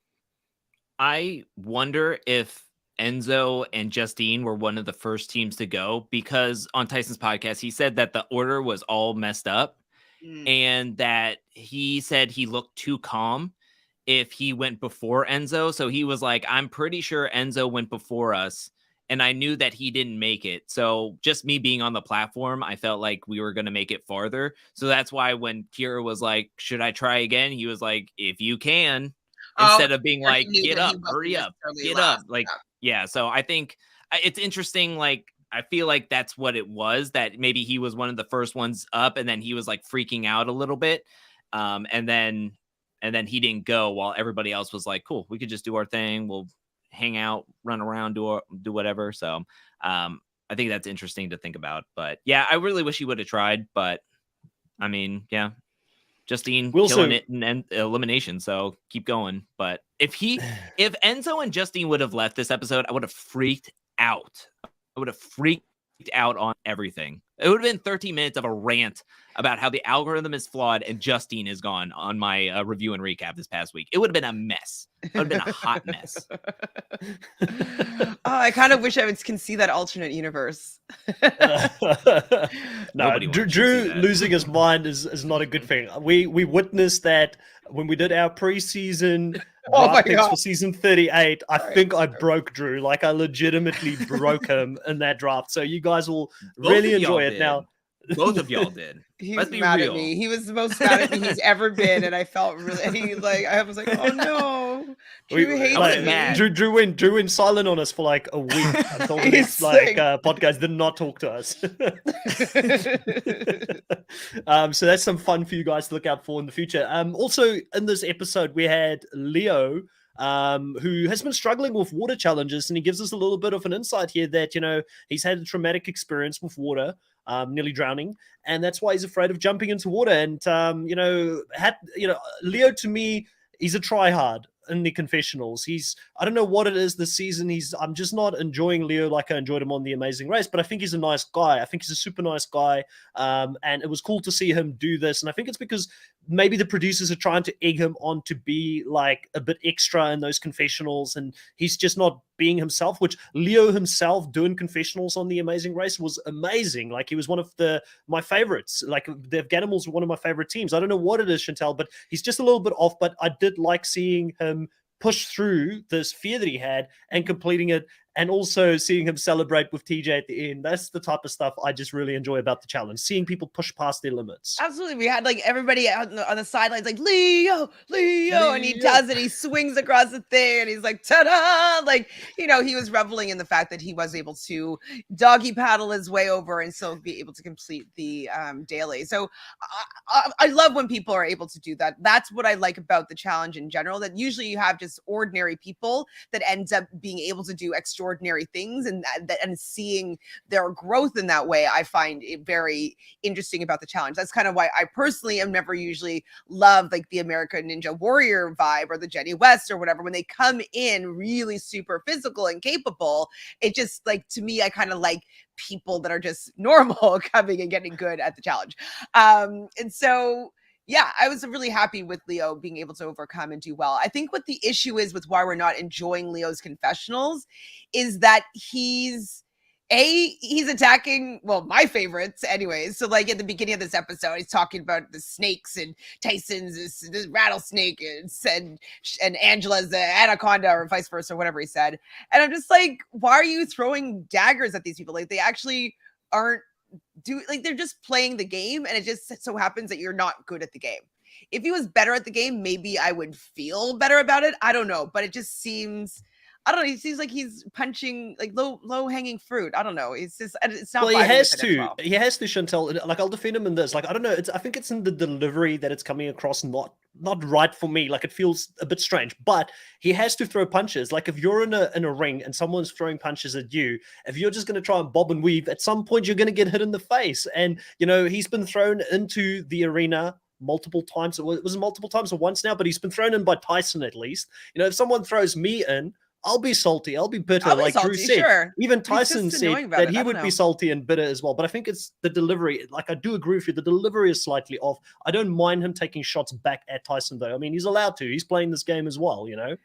I wonder if Enzo and Justine were one of the first teams to go, because on Tyson's podcast, he said that the order was all messed up and that he said he looked too calm if he went before Enzo. So he was like, I'm pretty sure Enzo went before us. And I knew that he didn't make it. So just me being on the platform, I felt like we were going to make it farther. So that's why when Kira was like, should I try again? He was like, if you can, instead of being like, get up, hurry up, get up. Like, yeah. So I think it's interesting. Like, I feel like that's what it was, that maybe he was one of the first ones up and then he was like freaking out a little bit. And then he didn't go while everybody else was like, cool, we could just do our thing. We'll hang out, run around, do whatever. So I think that's interesting to think about. But yeah, I really wish he would have tried. But I mean, yeah, Justine killing it in elimination. So keep going. But if Enzo and Justine would have left this episode, I would have freaked out. I would have freaked out on everything. It would have been 30 minutes of a rant about how the algorithm is flawed and Justine is gone on my review and recap this past week. It would have been a mess. It would have been a hot mess.
I kind of wish I can see that alternate universe.
No, Drew losing his mind is not a good thing. We witnessed that when we did our preseason draft picks for season 38. I think I broke Drew. Like, I legitimately broke him in that draft. So you guys will really enjoy it now.
Both of y'all did.
He's mad at me. He was the most mad at me he's ever been, and I felt really I was like, oh no, Drew hates me.
Drew went silent on us for like a week until the next podcast. Did not talk to us. So that's some fun for you guys to look out for in the future. Also in this episode we had Leo, who has been struggling with water challenges, and he gives us a little bit of an insight here that he's had a traumatic experience with water, nearly drowning, and that's why he's afraid of jumping into water. And Leo, to me, he's a tryhard in the confessionals. I don't know what it is this season. I'm just not enjoying Leo like I enjoyed him on The Amazing Race, but I think he's a nice guy. I think he's a super nice guy. And it was cool to see him do this. And I think it's because maybe the producers are trying to egg him on to be like a bit extra in those confessionals, and he's just not being himself, which Leo himself doing confessionals on The Amazing Race was amazing. Like, he was one of my favorites. Like, the Ganimals were one of my favorite teams. I don't know what it is, Chantel, but he's just a little bit off, but I did like seeing him push through this fear that he had and completing it, and also seeing him celebrate with TJ at the end. That's the type of stuff I just really enjoy about the challenge, seeing people push past their limits.
Absolutely. We had like everybody on the sidelines like, Leo, and he does it. He swings across the thing and he's like, ta-da! Like, he was reveling in the fact that he was able to doggy paddle his way over and still be able to complete the daily. So I love when people are able to do that. That's what I like about the challenge in general, that usually you have just ordinary people that ends up being able to do extraordinary things, and seeing their growth in that way, I find it very interesting about the challenge. That's kind of why I personally am never usually love like the American Ninja Warrior vibe or the Jenny West or whatever. When they come in really super physical and capable, it just, like, to me, I kind of like people that are just normal coming and getting good at the challenge. And so yeah, I was really happy with Leo being able to overcome and do well. I think what the issue is with why we're not enjoying Leo's confessionals is that he's attacking, well, my favorites anyways. So like at the beginning of this episode, he's talking about the snakes and Tyson's this rattlesnake and Angela's the anaconda, or vice versa, whatever he said. And I'm just like, why are you throwing daggers at these people? Like, they actually aren't they're just playing the game, and it just so happens that you're not good at the game. If he was better at the game, maybe I would feel better about it. I don't know, but it just seems I don't know. He seems like he's punching like low hanging fruit. I don't know. It's just it's not.
Well, he
vibing
has
with it as
to.
well.
He has to, Chantel. Like, I'll defend him in this. Like, I don't know. I think it's in the delivery that it's coming across not right for me. Like, it feels a bit strange. But he has to throw punches. Like, if you're in a ring and someone's throwing punches at you, if you're just going to try and bob and weave, at some point you're going to get hit in the face. And he's been thrown into the arena multiple times. It was multiple times or once now, but he's been thrown in by Tyson at least. If someone throws me in, I'll be salty. I'll be bitter.
I'll be
like Drew
salty,
said.
sure.
Even
But he's
Tyson
just
said
annoying about
that
it.
he
I don't
would be
know.
salty and bitter as well. But I think it's the delivery. Like, I do agree with you. The delivery is slightly off. I don't mind him taking shots back at Tyson, though. I mean, he's allowed to. He's playing this game as well,
It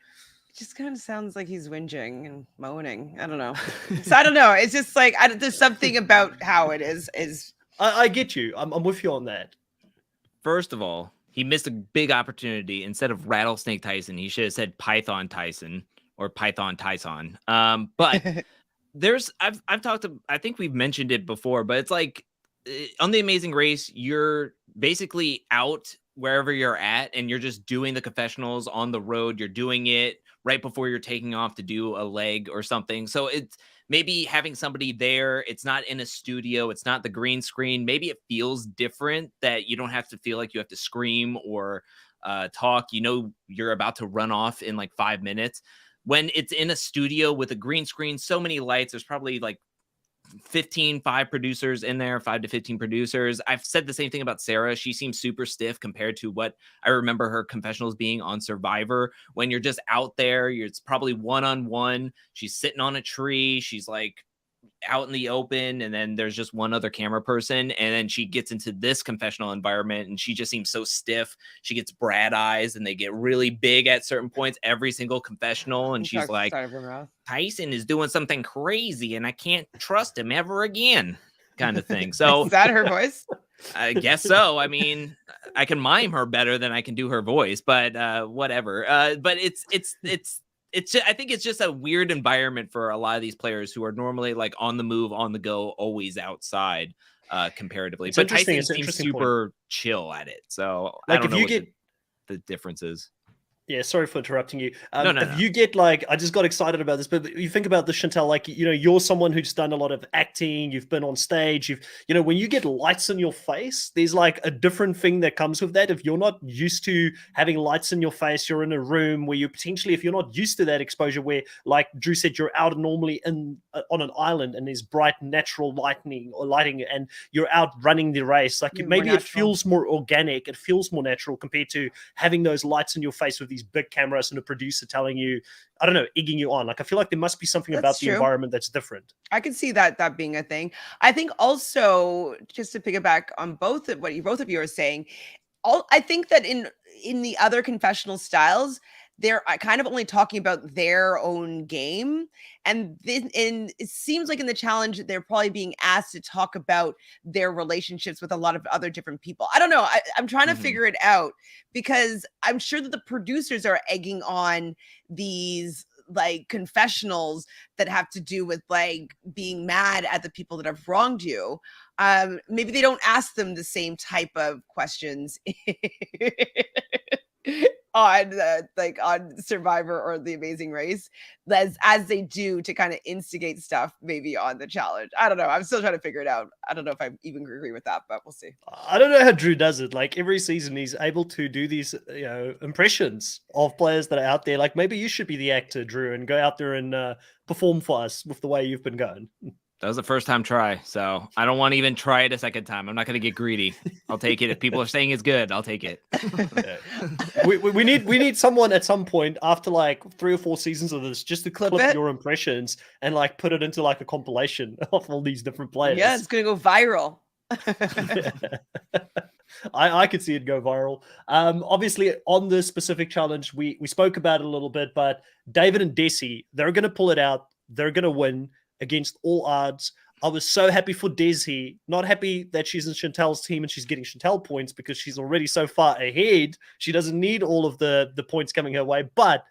just kind of sounds like he's whinging and moaning. I don't know. So I don't know. It's just like there's something about how it is.
I get you. I'm with you on that.
First of all, he missed a big opportunity. Instead of Rattlesnake Tyson, he should have said Python Tyson or Python Tyson. But I've talked to, I think we've mentioned it before, but it's like on The Amazing Race, you're basically out wherever you're at and you're just doing the confessionals on the road. You're doing it right before you're taking off to do a leg or something. So it's maybe having somebody there. It's not in a studio. It's not the green screen. Maybe it feels different that you don't have to feel like you have to scream or talk. You're about to run off in like 5 minutes. When it's in a studio with a green screen, so many lights, there's probably like 5 producers in there, 5 to 15 producers. I've said the same thing about Sarah. She seems super stiff compared to what I remember her confessionals being on Survivor. When you're just out there, it's probably one-on-one. She's sitting on a tree. She's like out in the open, and then there's just one other camera person, and then she gets into this confessional environment and she just seems so stiff. She gets Brad eyes and they get really big at certain points every single confessional, and she's like, Tyson is doing something crazy and I can't trust him ever again, kind of thing. So
is that her voice?
I guess so. I mean, I can mime her better than I can do her voice, but whatever. But it's I think it's just a weird environment for a lot of these players who are normally like on the move, on the go, always outside, comparatively. But Tyson seems super chill at it. So like, I don't know what the difference is.
Yeah, sorry for interrupting you.
No.
You get like, I just got excited about this, but you think about this, Chantel, like, you're someone who's done a lot of acting, you've been on stage, when you get lights in your face, there's like a different thing that comes with that. If you're not used to having lights in your face, you're in a room where you potentially, if you're not used to that exposure where, like Drew said, you're out normally on an island and there's bright natural lighting and you're out running the race, like maybe it feels more organic, it feels more natural compared to having those lights in your face with these big cameras and a producer telling you, I don't know, egging you on. Like, I feel like there must be something about the environment that's different.
I can see that being a thing. I think also, just to piggyback on both of of you are saying, I think that in the other confessional styles, they're kind of only talking about their own game. And it seems like in the challenge, they're probably being asked to talk about their relationships with a lot of other different people. I don't know. I'm trying to figure it out because I'm sure that the producers are egging on these like confessionals that have to do with like being mad at the people that have wronged you. Maybe they don't ask them the same type of questions on Survivor or The Amazing Race as they do to kind of instigate stuff maybe on the challenge. I don't know. I'm still trying to figure it out. I don't know if I even agree with that, but we'll see.
I don't know how Drew does it. Like every season he's able to do these impressions of players that are out there. Like maybe you should be the actor, Drew, and go out there and perform for us with the way you've been going.
That was the first time try, so I don't want to even try it a second time. I'm not going to get greedy. I'll take it. If people are saying it's good, I'll take it.
we need someone at some point after like 3 or 4 seasons of this just to clip your impressions and like put it into like a compilation of all these different players.
Yeah, it's going to go viral.
I could see it go viral. Obviously, on this specific challenge, we spoke about it a little bit, but David and Desi, they're going to pull it out. They're going to win against all odds. I was so happy for Desi, not happy that she's in Chantel's team and she's getting Chantel points because she's already so far ahead. She doesn't need all of the points coming her way, but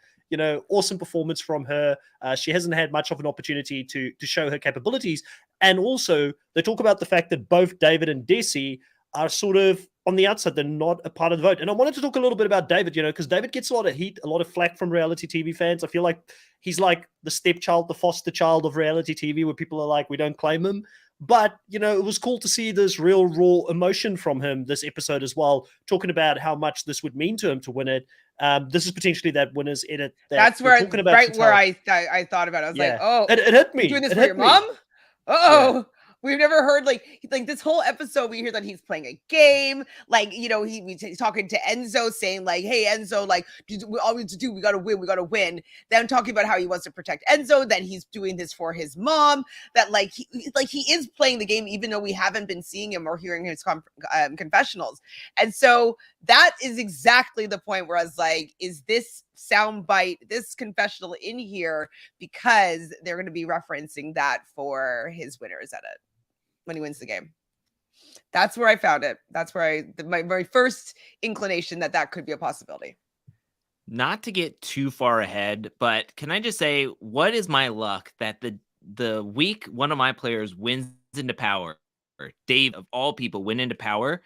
awesome performance from her. She hasn't had much of an opportunity to show her capabilities. And also they talk about the fact that both David and Desi are sort of on the outside, they're not a part of the vote. And I wanted to talk a little bit about David, because David gets a lot of heat, a lot of flack from reality TV fans. I feel like he's like the stepchild, the foster child of reality TV, where people are like, we don't claim him. But, it was cool to see this real raw emotion from him this episode as well, talking about how much this would mean to him to win it. This is potentially that winner's edit.
That's where I thought about it. I was like, oh,
it hit me.
You're doing this for your mom? Uh-oh. We've never heard like this whole episode. We hear that he's playing a game. Like, he's talking to Enzo, saying like, "Hey, Enzo, like, all we have to do, we gotta win, we gotta win." Then talking about how he wants to protect Enzo. Then he's doing this for his mom. That he is playing the game, even though we haven't been seeing him or hearing his confessionals. And so that is exactly the point where I was like, is this soundbite, this confessional in here because they're going to be referencing that for his winners edit when he wins the game? That's where I found it. That's where my first inclination that could be a possibility.
Not to get too far ahead, but can I just say, what is my luck that the week one of my players wins into power, or Dave of all people win into power,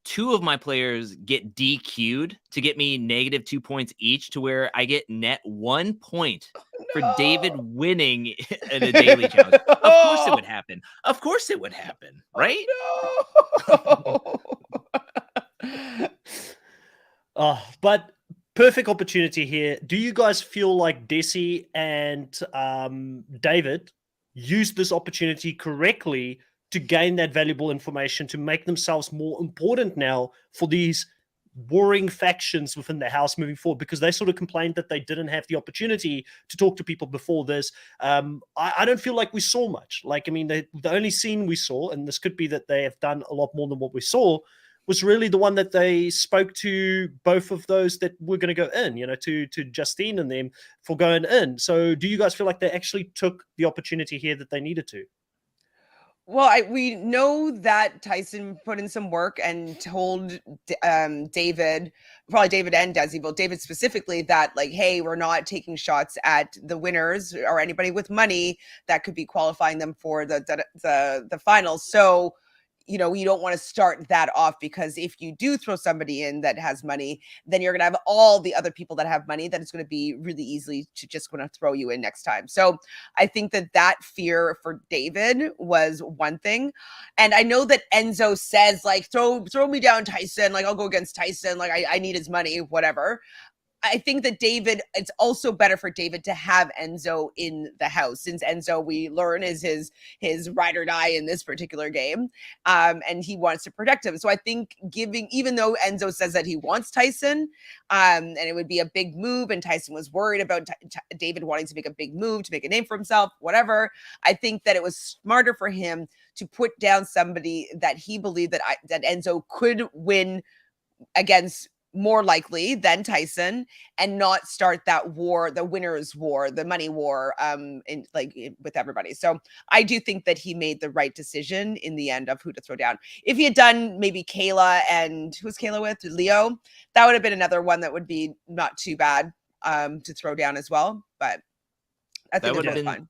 two of my players get DQ'd to get me -2 points each, to where I get net 1 point for David winning in a daily challenge. Of course it would happen. Of course it would happen, right?
Oh,
no. But perfect opportunity here. Do you guys feel like Desi and David used this opportunity correctly to gain that valuable information, to make themselves more important now for these warring factions within the house moving forward? Because they sort of complained that they didn't have the opportunity to talk to people before this. I don't feel like we saw much. Like, I mean, the only scene we saw, and this could be that they have done a lot more than what we saw, was really the one that they spoke to both of those that were going to go in, to Justine and them for going in. So do you guys feel like they actually took the opportunity here that they needed to?
Well, we know that Tyson put in some work and told David, probably David and Desi, but David specifically, that like, hey, we're not taking shots at the winners or anybody with money that could be qualifying them for the finals. So, you don't want to start that off, because if you do throw somebody in that has money, then you're going to have all the other people that have money that it's going to be really easily to just going to throw you in next time. So I think that fear for David was one thing. And I know that Enzo says like, throw me down, Tyson. Like, I'll go against Tyson. Like, I need his money, whatever. I think that it's also better for David to have Enzo in the house, since Enzo, we learn, is his ride or die in this particular game. And he wants to protect him. So I think even though Enzo says that he wants Tyson, and it would be a big move, and Tyson was worried about David wanting to make a big move to make a name for himself, whatever, I think that it was smarter for him to put down somebody that he believed that Enzo could win against more likely than Tyson, and not start that war, the winners war, the money war, with everybody. So I do think that he made the right decision in the end of who to throw down. If he had done maybe Kayla, and who's Kayla with? Leo, that would have been another one that would be not too bad to throw down as well. But I think that would have been fine.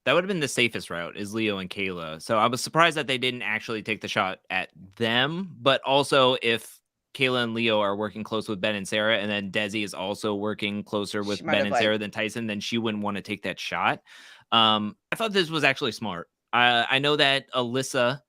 That would have been the safest route, is Leo and Kayla. So I was surprised that they didn't actually take the shot at them. But also, if Kayla and Leo are working close with Ben and Sarah, and then Desi is also working closer with Ben and Sarah than Tyson, then she wouldn't want to take that shot. I thought this was actually smart. I know that Alyssa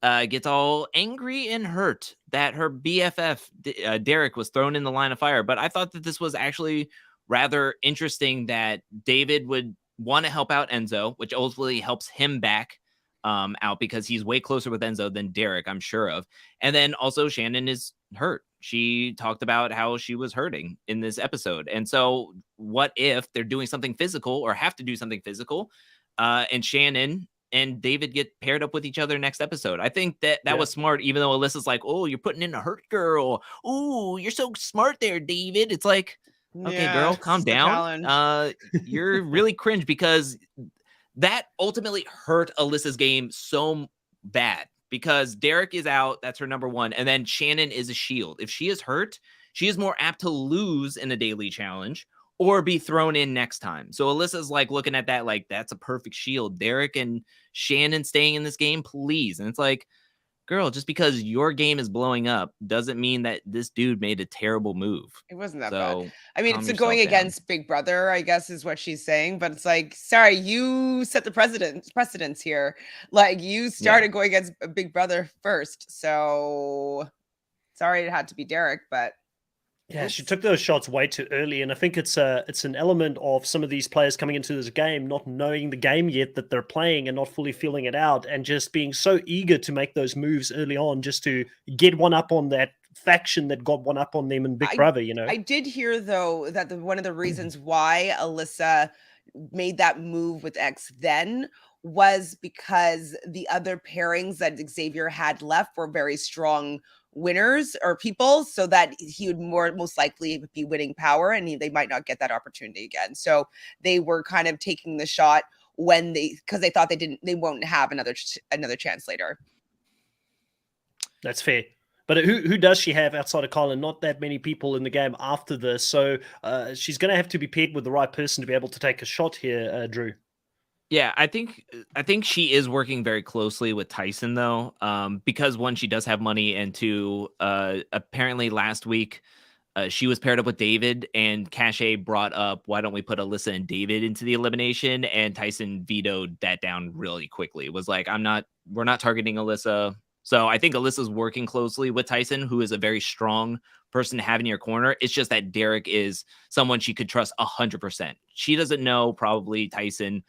gets all angry and hurt that her BFF, Derek, was thrown in the line of fire. But I thought that this was actually rather interesting, that David would want to help out Enzo, which ultimately helps him back out, because he's way closer with Enzo than Derek, I'm sure of. And then also Shannon is hurt. She talked about how she was hurting in this episode. And so what if they're doing something physical, or have to do something physical, and Shannon and David get paired up with each other next episode? I think that was smart, even though Alyssa's like, oh, you're putting in a hurt girl. Oh, you're so smart there, David. It's like, okay, girl, calm down. You're really cringe, because that ultimately hurt Alyssa's game so bad, because Derek is out. That's her number one. And then Shannon is a shield. If she is hurt, she is more apt to lose in a daily challenge or be thrown in next time. So Alyssa's like looking at that like, that's a perfect shield. Derek and Shannon staying in this game, please. And it's like, girl, just because your game is blowing up doesn't mean that this dude made a terrible move.
It wasn't that bad.
So
I mean,
calm
it's going
yourself down.
against Big Brother, I guess, is what she's saying. But it's like, sorry, you set the precedence here. Like, you started going against Big Brother first. So sorry, it had to be Derek, but
Yeah, she took those shots way too early, and I think it's an element of some of these players coming into this game not knowing the game yet that they're playing and not fully feeling it out, and just being so eager to make those moves early on just to get one up on that faction that got one up on them in Big Brother. You know,
I did hear though that one of the reasons why Alyssa made that move with X then was because the other pairings that Xavier had left were very strong winners or people, so that he would most likely be winning power, and they might not get that opportunity again. So they were kind of taking the shot when because they thought they won't have another chance later.
That's fair. But who does she have outside of Colin? Not that many people in the game after this, so she's going to have to be paired with the right person to be able to take a shot here, Drew.
Yeah, I think she is working very closely with Tyson though, because one, she does have money, and two, apparently last week she was paired up with David, and Cache brought up, why don't we put Alyssa and David into the elimination? And Tyson vetoed that down really quickly. It was like, we're not targeting Alyssa. So I think Alyssa's working closely with Tyson, who is a very strong person to have in your corner. It's just that Derek is someone she could trust 100%. She doesn't know probably Tyson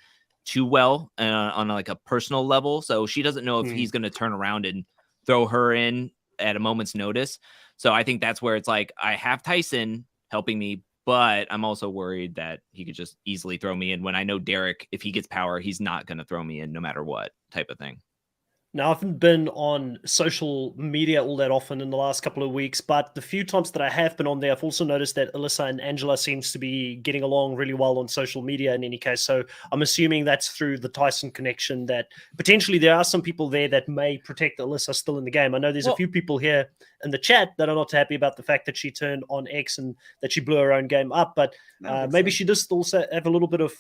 too well on like a personal level. So she doesn't know if he's going to turn around and throw her in at a moment's notice. So I think that's where it's like, I have Tyson helping me, but I'm also worried that he could just easily throw me in when I know Derek, if he gets power, he's not going to throw me in no matter what type of thing.
Now, I haven't been on social media all that often in the last couple of weeks, but the few times that I have been on there, I've also noticed that Alyssa and Angela seems to be getting along really well on social media in any case. So I'm assuming that's through the Tyson connection, that potentially there are some people there that may protect Alyssa still in the game. I know there's a few people here in the chat that are not happy about the fact that she turned on X and that she blew her own game up, but maybe she does also have a little bit of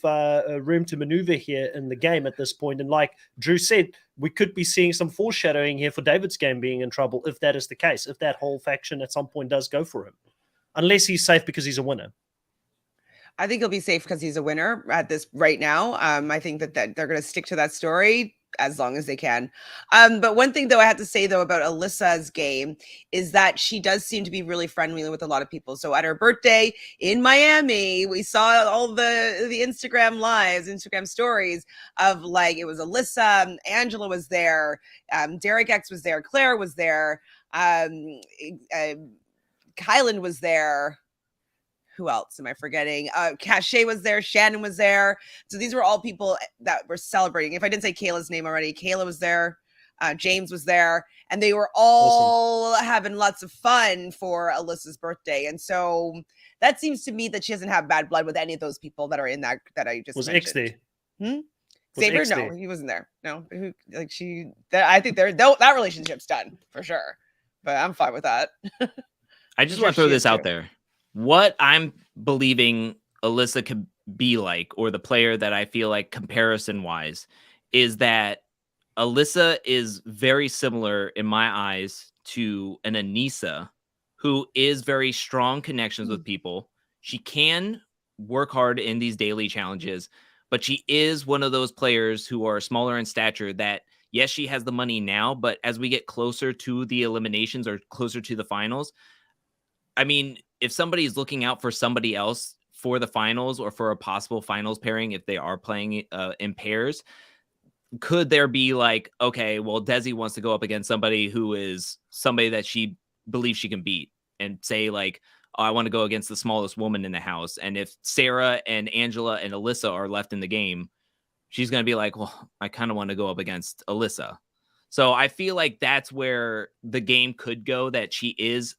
room to maneuver here in the game at this point. And like Drew said, we could be seeing some foreshadowing here for David's game being in trouble if that is the case, if that whole faction at some point does go for him, unless he's safe because he's a winner.
I think he'll be safe because he's a winner at this right now. I think that they're going to stick to that story as long as they can. But one thing though I have to say though about Alyssa's game is that she does seem to be really friendly with a lot of people. So at her birthday in Miami, we saw all the Instagram lives, Instagram stories of like, it was Alyssa, Angela was there, Derek X was there, Claire was there, Kylan was there. Who else am I forgetting? Cache was there. Shannon was there. So these were all people that were celebrating. If I didn't say Kayla's name already, Kayla was there. James was there. And they were all having lots of fun for Alyssa's birthday. And so that seems to me that she doesn't have bad blood with any of those people that are in that I just
was
mentioned.
X there?
Xavier? No, he wasn't there. No. I think that relationship's done for sure. But I'm fine with that.
I just want to throw this out there. What I'm believing Alyssa could be like, or the player that I feel like comparison wise, is that Alyssa is very similar in my eyes to an Anissa, who is very strong connections with people. She can work hard in these daily challenges, but she is one of those players who are smaller in stature that, yes, she has the money now, but as we get closer to the eliminations or closer to the finals, I mean, if somebody is looking out for somebody else for the finals or for a possible finals pairing, if they are playing in pairs, could there be like, okay, well, Desi wants to go up against somebody who is somebody that she believes she can beat, and say like, oh, I want to go against the smallest woman in the house. And if Sarah and Angela and Alyssa are left in the game, she's going to be like, well, I kind of want to go up against Alyssa. So I feel like that's where the game could go, that she is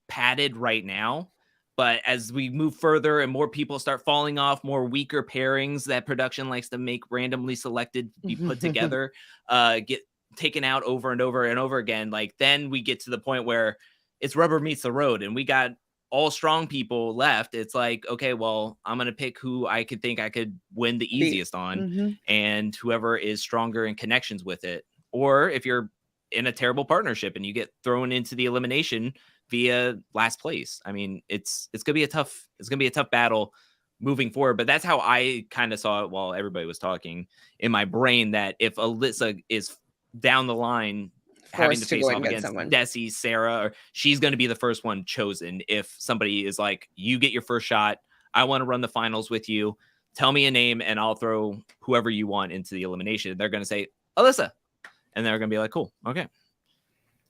padded right now, but as we move further and more people start falling off, more weaker pairings that production likes to make randomly selected be put together, get taken out over and over and over again, like then we get to the point where it's rubber meets the road and we got all strong people left. It's like, okay, well, I'm gonna pick who I could think I could win the easiest on, and whoever is stronger in connections with it, or if you're in a terrible partnership and you get thrown into the elimination via last place. I mean, it's gonna be a tough battle moving forward. But that's how I kind of saw it while everybody was talking in my brain, that if Alyssa is down the line having to
Forced to
face
go
off
and get
against
someone.
Desi, Sarah, or she's going to be the first one chosen. If somebody is like, you get your first shot, I want to run the finals with you, tell me a name and I'll throw whoever you want into the elimination. They're going to say Alyssa, and they're going to be like, cool, okay.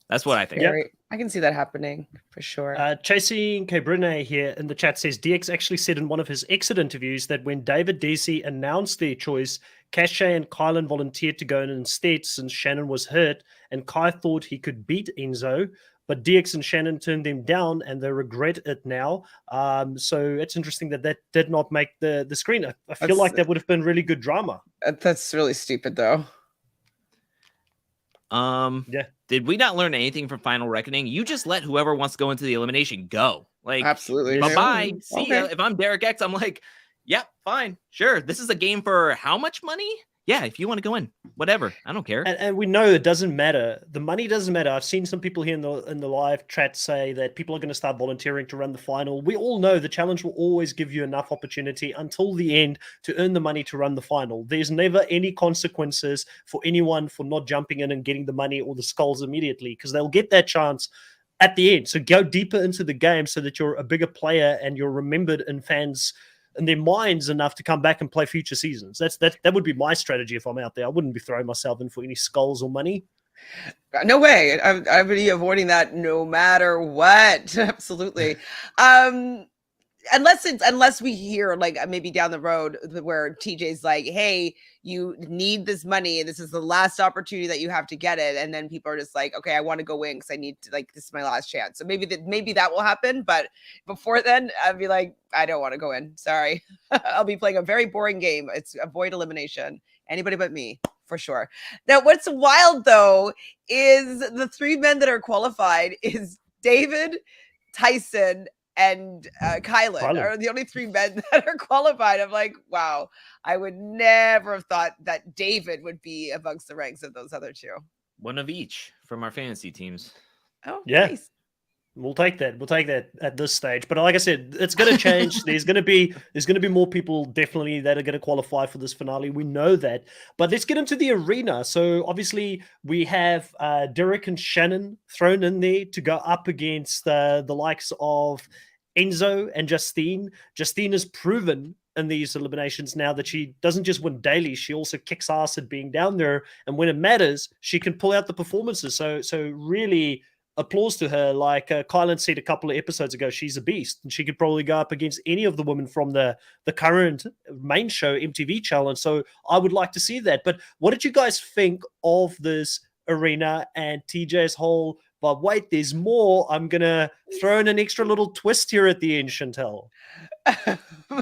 That's what I think.
Yep.
I can see that happening for sure.
Chasing Cabrine here in the chat says DX actually said in one of his exit interviews that when David Desi announced their choice, Cache and Kylan volunteered to go in instead since Shannon was hurt, and Kai thought he could beat Enzo, but DX and Shannon turned them down and they regret it now. So it's interesting that did not make the screen. I feel like that would have been really good drama.
That's really stupid though.
Yeah.
Did we not learn anything from Final Reckoning? You just let whoever wants to go into the elimination go. Like,
absolutely.
Bye-bye. See ya. If I'm Derek X, I'm like, yeah, fine. Sure. This is a game for how much money? Yeah, if you want to go in, whatever. I don't care.
And we know it doesn't matter. The money doesn't matter. I've seen some people here in the live chat say that people are going to start volunteering to run the final. We all know the challenge will always give you enough opportunity until the end to earn the money to run the final. There's never any consequences for anyone for not jumping in and getting the money or the skulls immediately, because they'll get that chance at the end. So go deeper into the game so that you're a bigger player and you're remembered in fans in their minds enough to come back and play future seasons. That would be my strategy if I'm out there. I wouldn't be throwing myself in for any skulls or money.
No way. I would be avoiding that no matter what. Absolutely. Unless we hear like maybe down the road where TJ's like, hey, you need this money, this is the last opportunity that you have to get it, and then people are just like, okay, I want to go in because I need to, like, this is my last chance. So maybe that will happen, but before then I'd be like, I don't want to go in, sorry. I'll be playing a very boring game. It's avoid elimination, anybody but me, for sure. Now what's wild though is the three men that are qualified is David, Tyson, and Kylan are the only three men that are qualified. I'm like, wow, I would never have thought that David would be amongst the ranks of those other two.
One of each from our fantasy teams.
Oh,
yeah.
Nice.
We'll take that. We'll take that at this stage. But like I said, it's going to change. There's going to be more people definitely that are going to qualify for this finale. We know that. But let's get into the arena. So obviously we have Derek and Shannon thrown in there to go up against the likes of Enzo and Justine. Justine has proven in these eliminations now that she doesn't just win daily, she also kicks ass at being down there. And when it matters, she can pull out the performances. So really applause to her. Like Kylan said a couple of episodes ago, she's a beast, and she could probably go up against any of the women from the current main show MTV challenge. So I would like to see that. But what did you guys think of this arena and TJ's whole, but wait, there's more, I'm gonna throw in an extra little twist here at the end, Chantel?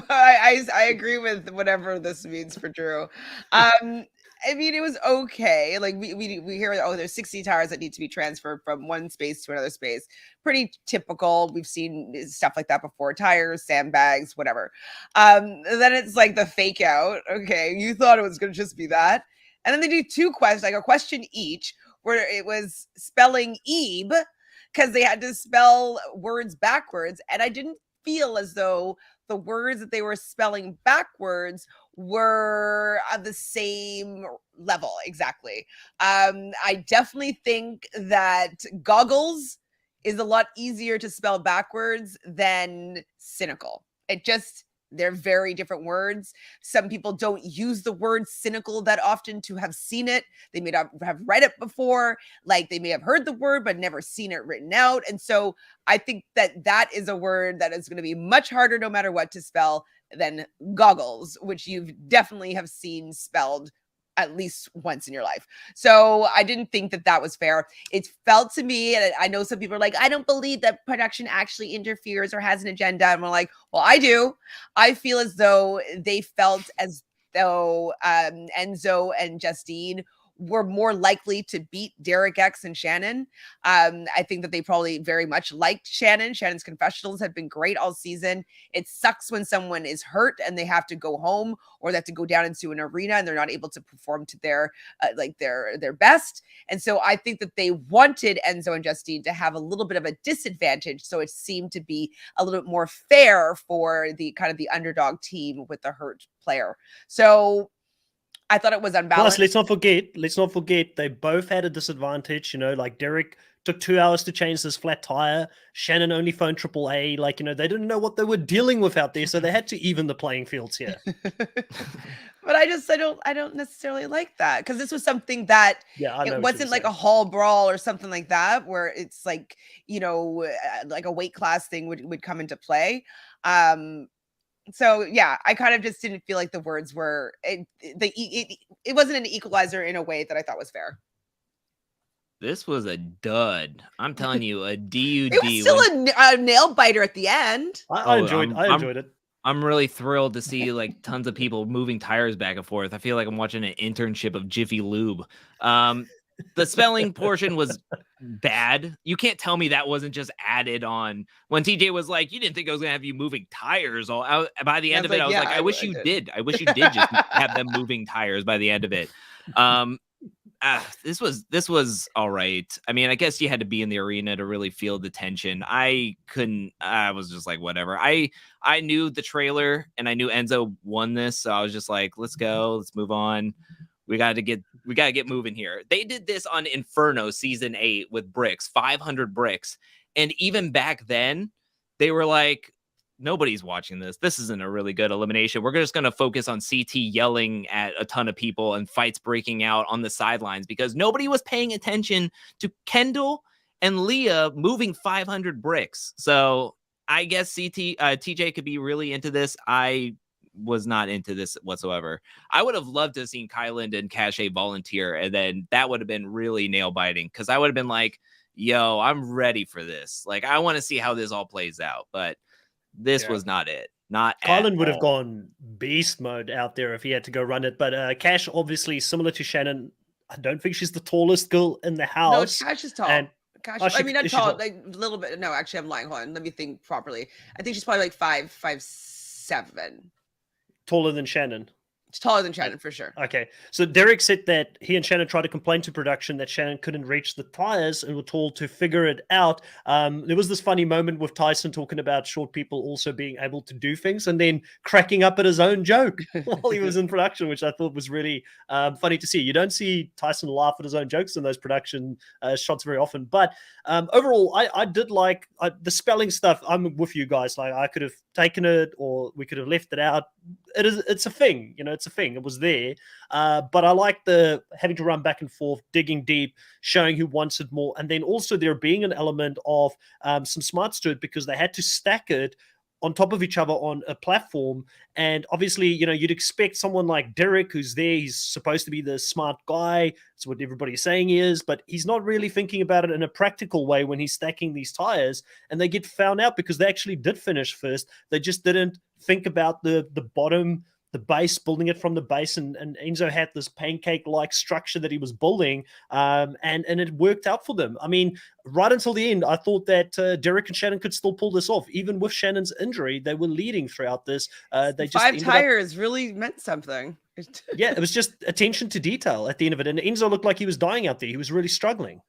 I agree with whatever this means for Drew. I mean, it was okay. Like we hear, oh, there's 60 tires that need to be transferred from one space to another space. Pretty typical. We've seen stuff like that before. Tires, sandbags, whatever. Then it's like the fake out. Okay, you thought it was going to just be that. And then they do two questions, like a question each, where it was spelling Ebe, because they had to spell words backwards. And I didn't feel as though the words that they were spelling backwards were on the same level exactly. I definitely think that goggles is a lot easier to spell backwards than cynical. They're very different words. Some people don't use the word cynical that often to have seen it. They may not have read it before. Like they may have heard the word, but never seen it written out. And so I think that is a word that is going to be much harder no matter what to spell than goggles, which you've definitely have seen spelled at least once in your life. So I didn't think that was fair. It felt to me, and I know some people are like, I don't believe that production actually interferes or has an agenda. And we're like, well, I do. I feel as though they felt as though Enzo and Justine were more likely to beat Derek X and Shannon. I think that they probably very much liked Shannon. Shannon's confessionals have been great all season. It sucks when someone is hurt and they have to go home, or they have to go down into an arena and they're not able to perform to their their best. And so I think that they wanted Enzo and Justine to have a little bit of a disadvantage, so it seemed to be a little bit more fair for the kind of the underdog team with the hurt player. So I thought it was unbalanced.
Plus, let's not forget, they both had a disadvantage. You know, like Derek took 2 hours to change this flat tire. Shannon only phoned AAA. Like, you know, they didn't know what they were dealing with out there, so they had to even the playing fields here.
But I don't necessarily like that, because this was something that it wasn't like a hall brawl or something like that, where it's like, you know, like a weight class thing would come into play. So yeah, I kind of just didn't feel like the words were it wasn't an equalizer in a way that I thought was fair.
This was a dud. I'm telling you, a DUD.
It was still a nail biter at the end.
I enjoyed it.
I'm really thrilled to see like tons of people moving tires back and forth. I feel like I'm watching an internship of Jiffy Lube. The spelling portion was bad. You can't tell me that wasn't just added on when TJ was like, you didn't think I was gonna have you moving tires all out by the end of it. I was like, I wish you did. I wish you did just have them moving tires by the end of it. This was all right. I mean, I guess you had to be in the arena to really feel the tension. I was just like, whatever. I knew the trailer and I knew Enzo won this, so I was just like, let's go, let's move on. We gotta get moving here. They did this on Inferno season 8 with bricks, 500 bricks. And even back then, they were like, nobody's watching this. This isn't a really good elimination. We're just going to focus on CT yelling at a ton of people and fights breaking out on the sidelines, because nobody was paying attention to Kendall and Leah moving 500 bricks. So I guess TJ could be really into this. I was not into this whatsoever. I would have loved to have seen Kyland and Cache volunteer, and then that would have been really nail biting, because I would have been like, yo, I'm ready for this. Like, I want to see how this all plays out. But this was not it. Not
Kylan would have gone beast mode out there if he had to go run it. But Cash, obviously, similar to Shannon, I don't think she's the tallest girl in the house.
No, Cash is tall.
And
I mean, not tall, like a little bit. No, actually, I'm lying. Hold on. Let me think properly. I think she's probably like 5'7".
Taller than Shannon.
It's taller than Shannon for sure.
Okay. So Derek said that he and Shannon tried to complain to production that Shannon couldn't reach the tires and were told to figure it out. There was this funny moment with Tyson talking about short people also being able to do things and then cracking up at his own joke while he was in production, which I thought was really funny to see. You don't see Tyson laugh at his own jokes in those production shots very often. But overall, I did like the spelling stuff. I'm with you guys. Like, I could have taken it or we could have left it out. It's a thing, you know, it's a thing. It was there. But I like the having to run back and forth, digging deep, showing who wants it more. And then also there being an element of some smarts to it, because they had to stack it on top of each other on a platform. And obviously, you know, you'd expect someone like Derek, who's there, he's supposed to be the smart guy. That's what everybody's saying he is, but he's not really thinking about it in a practical way when he's stacking these tires. And they get found out because they actually did finish first. They just didn't think about the bottom, the base, building it from the base, and Enzo had this pancake-like structure that he was building, and it worked out for them. I mean, right until the end, I thought that Derek and Shannon could still pull this off. Even with Shannon's injury, they were leading throughout this. They just
5 tires really meant something.
Yeah, it was just attention to detail at the end of it, and Enzo looked like he was dying out there. He was really struggling.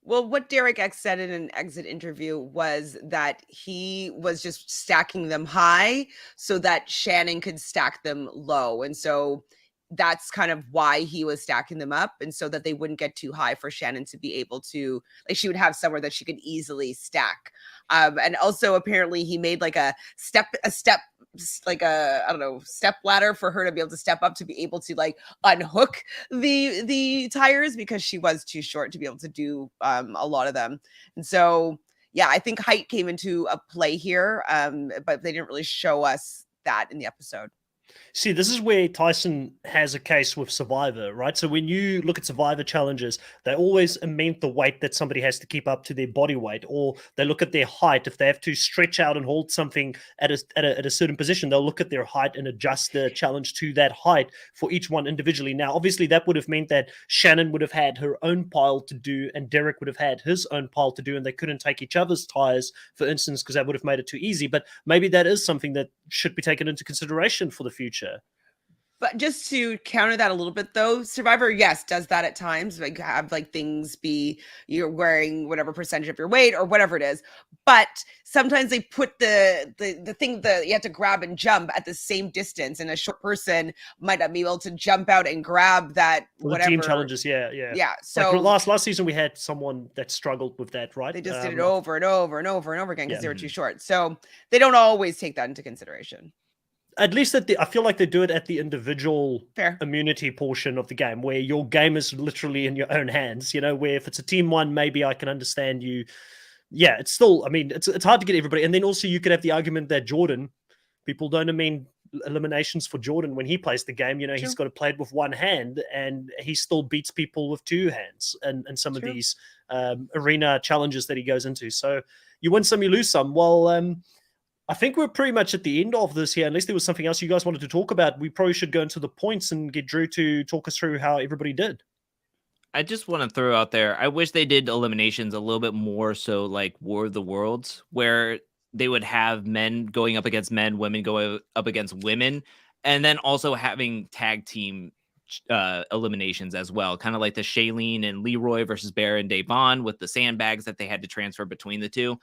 Well, what Derek X said in an exit interview was that he was just stacking them high so that Shannon could stack them low. And so that's kind of why he was stacking them up, and so that they wouldn't get too high for Shannon to be able to, like, she would have somewhere that she could easily stack. And also apparently he made like a step, like a, I don't know, step ladder for her to be able to step up to be able to like unhook the tires, because she was too short to be able to do a lot of them. And so, yeah, I think height came into a play here, but they didn't really show us that in the episode.
See, this is where Tyson has a case with Survivor, right? So when you look at Survivor challenges, they always amend the weight that somebody has to keep up to their body weight, or they look at their height. If they have to stretch out and hold something at a certain position, they'll look at their height and adjust the challenge to that height for each one individually. Now, obviously, that would have meant that Shannon would have had her own pile to do, and Derek would have had his own pile to do, and they couldn't take each other's tires, for instance, because that would have made it too easy. But maybe that is something that should be taken into consideration for the future.
But just to counter that a little bit, though, Survivor, yes, does that at times. Like have like things be you're wearing whatever percentage of your weight or whatever it is. But sometimes they put the thing that you have to grab and jump at the same distance, and a short person might not be able to jump out and grab that.
For
whatever.
the team challenges, yeah.
Yeah. So
like last season, we had someone that struggled with that, right?
they just did it over and over and over and over again because
Yeah.
they were too short. So they don't always take that into consideration.
At least I feel like they do it at the individual
Fair.
immunity portion of the game, where your game is literally in your own hands. You know, where if it's a team one, maybe I can understand you. Yeah, it's still. I mean, it's hard to get everybody. And then also you could have the argument that Jordan, people don't mean eliminations for Jordan when he plays the game. You know, he's got to play it with one hand, and he still beats people with two hands. And some of these arena challenges that he goes into. So you win some, you lose some. Well. I think we're pretty much at the end of this here. Unless there was something else you guys wanted to talk about, we probably should go into the points and get Drew to talk us through how everybody did.
I just want to throw out there, I wish they did eliminations a little bit more so like War of the Worlds, where they would have men going up against men, women going up against women, and then also having tag team eliminations as well. Kind of like the Shailene and Leroy versus Bear and Davon with the sandbags that they had to transfer between the two.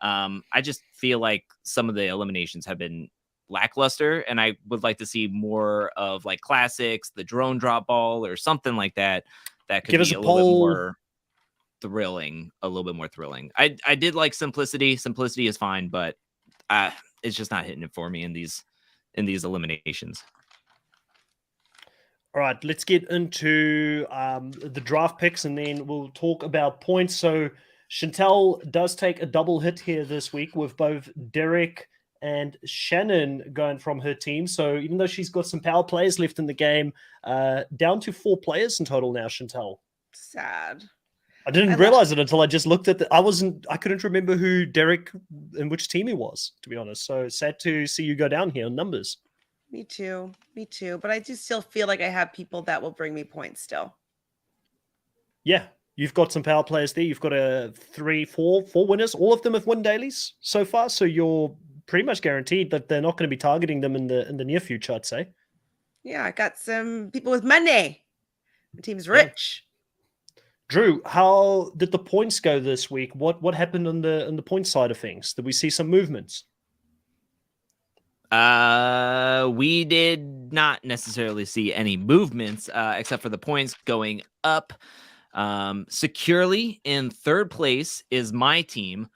I just feel like some of the eliminations have been lackluster, and I would like to see more of like classics, the drone drop ball, or something like that. That could
Give
be
us a
little bit
poll.
more thrilling. A little bit more thrilling. I did like Simplicity. Simplicity is fine, but it's just not hitting it for me in these eliminations.
All right, let's get into the draft picks, and then we'll talk about points. So Chantel does take a double hit here this week with both Derek and Shannon going from her team. So even though she's got some power players left in the game, down to 4 players in total now, Chantel.
Sad.
I didn't realize it until I just looked at I couldn't remember who Derek and which team he was, to be honest. So sad to see you go down here in numbers.
Me too. But I do still feel like I have people that will bring me points still.
Yeah. You've got some power players there. You've got four winners. All of them have won dailies so far. So you're pretty much guaranteed that they're not going to be targeting them in the near future, I'd say.
Yeah, I got some people with money. The team's rich.
Yeah. Drew, how did the points go this week? What happened on the point side of things? Did we see some movements?
We did not necessarily see any movements, except for the points going up. Securely in third place is my team,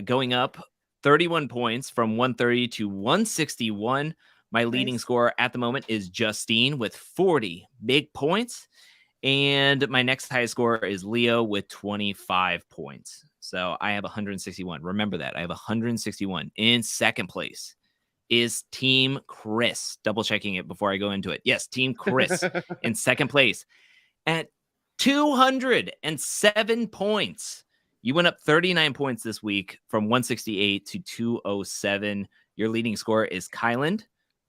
going up 31 points from 130 to 161. My leading scorer at the moment is Justine with 40 big points. And my next highest scorer is Leo with 25 points. So I have 161. Remember that. I have 161. In second place is Team Chris. Double checking it before I go into it. Yes, Team Chris in second place at 207 points. You went up 39 points this week from 168 to 207. Your leading scorer is Kyland.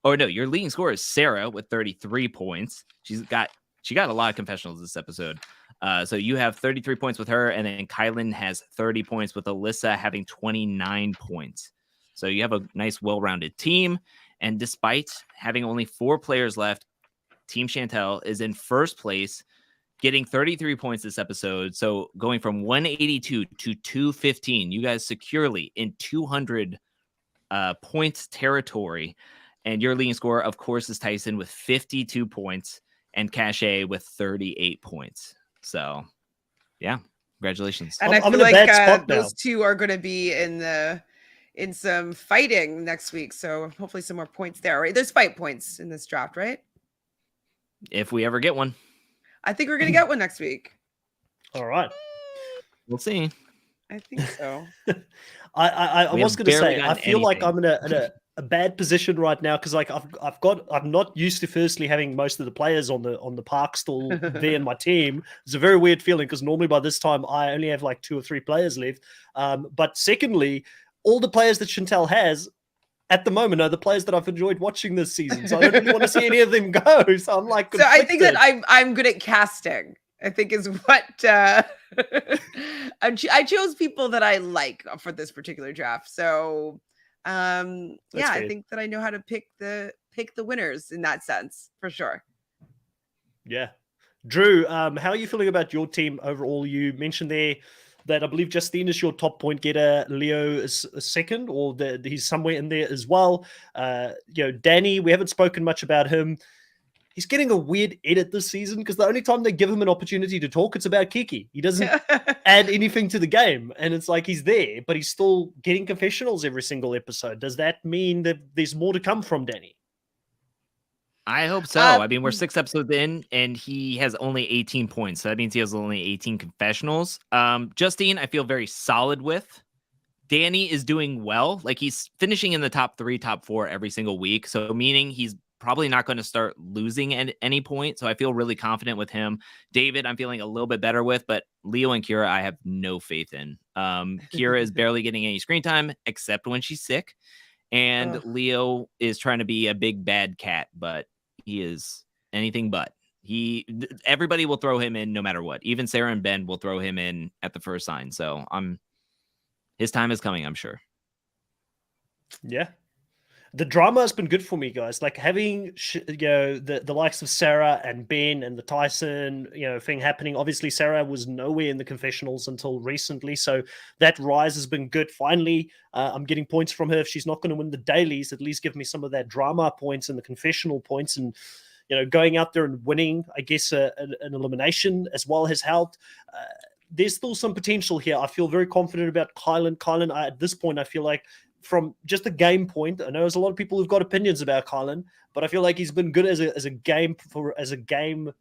Or no, your leading scorer is Sarah with 33 points. She got a lot of confessionals this episode. So you have 33 points with her, and then Kylan has 30 points with Alyssa having 29 points. So you have a nice, well-rounded team. And despite having only 4 players left, Team Chantel is in first place, getting 33 points this episode. So going from 182 to 215, you guys securely in 200 points territory. And your leading scorer, of course, is Tyson with 52 points and Cache with 38 points. So, yeah, congratulations.
And I feel like those two are going to be in some fighting next week. So hopefully some more points there, right? There's fight points in this draft, right?
If we ever get one.
I think we're going to get one next week.
All right.
We'll see.
I think so.
I was going to say, I feel like I'm in a a bad position right now because like I'm not used to firstly having most of the players on the park still there in my team. It's a very weird feeling because normally by this time I only have like 2 or 3 players left. But secondly, all the players that Chantel has at the moment are the players that I've enjoyed watching this season. So I don't really want to see any of them go. So I'm like conflicted.
So I think that I'm good at casting, I think is what I chose people that I like for this particular draft. So yeah, I think that I know how to pick the winners in that sense for sure.
Yeah. Drew, how are you feeling about your team overall? You mentioned there that I believe Justine is your top point getter. Leo is a second, or he's somewhere in there as well. Danny, we haven't spoken much about him. He's getting a weird edit this season because the only time they give him an opportunity to talk, it's about Kiki. He doesn't add anything to the game. And it's like he's there, but he's still getting confessionals every single episode. Does that mean that there's more to come from Danny?
I hope so. I mean, we're 6 episodes in, and he has only 18 points. So that means he has only 18 confessionals. Justine, I feel very solid with. Danny is doing well. Like, he's finishing in the top 3, top 4 every single week. So meaning he's probably not going to start losing at any point. So I feel really confident with him. David, I'm feeling a little bit better with, but Leo and Kira, I have no faith in. Kira is barely getting any screen time except when she's sick. And Leo is trying to be a big bad cat, but he is anything but. Everybody will throw him in no matter what. Even Sarah and Ben will throw him in at the first sign. So his time is coming, I'm sure.
Yeah. The drama has been good for me, guys. Like having the likes of Sarah and Ben and the Tyson thing happening. Obviously, Sarah was nowhere in the confessionals until recently, so that rise has been good. Finally, I'm getting points from her. If she's not going to win the dailies, at least give me some of that drama points and the confessional points, and going out there and winning. I guess an elimination as well has helped. There's still some potential here. I feel very confident about Kylan. Kylan, at this point, I feel like, from just a game point, I know there's a lot of people who've got opinions about Kylan, but I feel like he's been good as a game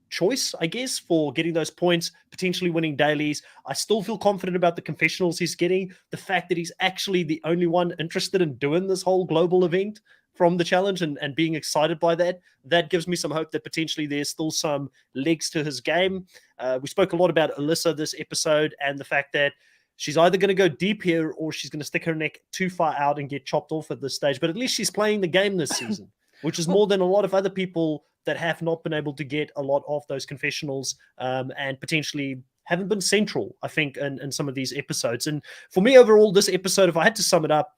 choice, I guess, for getting those points, potentially winning dailies. I still feel confident about the confessionals he's getting. The fact that he's actually the only one interested in doing this whole global event from the challenge and being excited by that gives me some hope that potentially there's still some legs to his game. We spoke a lot about Alyssa this episode and the fact that she's either going to go deep here or she's going to stick her neck too far out and get chopped off at this stage. But at least she's playing the game this season, which is more than a lot of other people that have not been able to get a lot of those confessionals and potentially haven't been central, I think, in some of these episodes. And for me, overall, this episode, if I had to sum it up,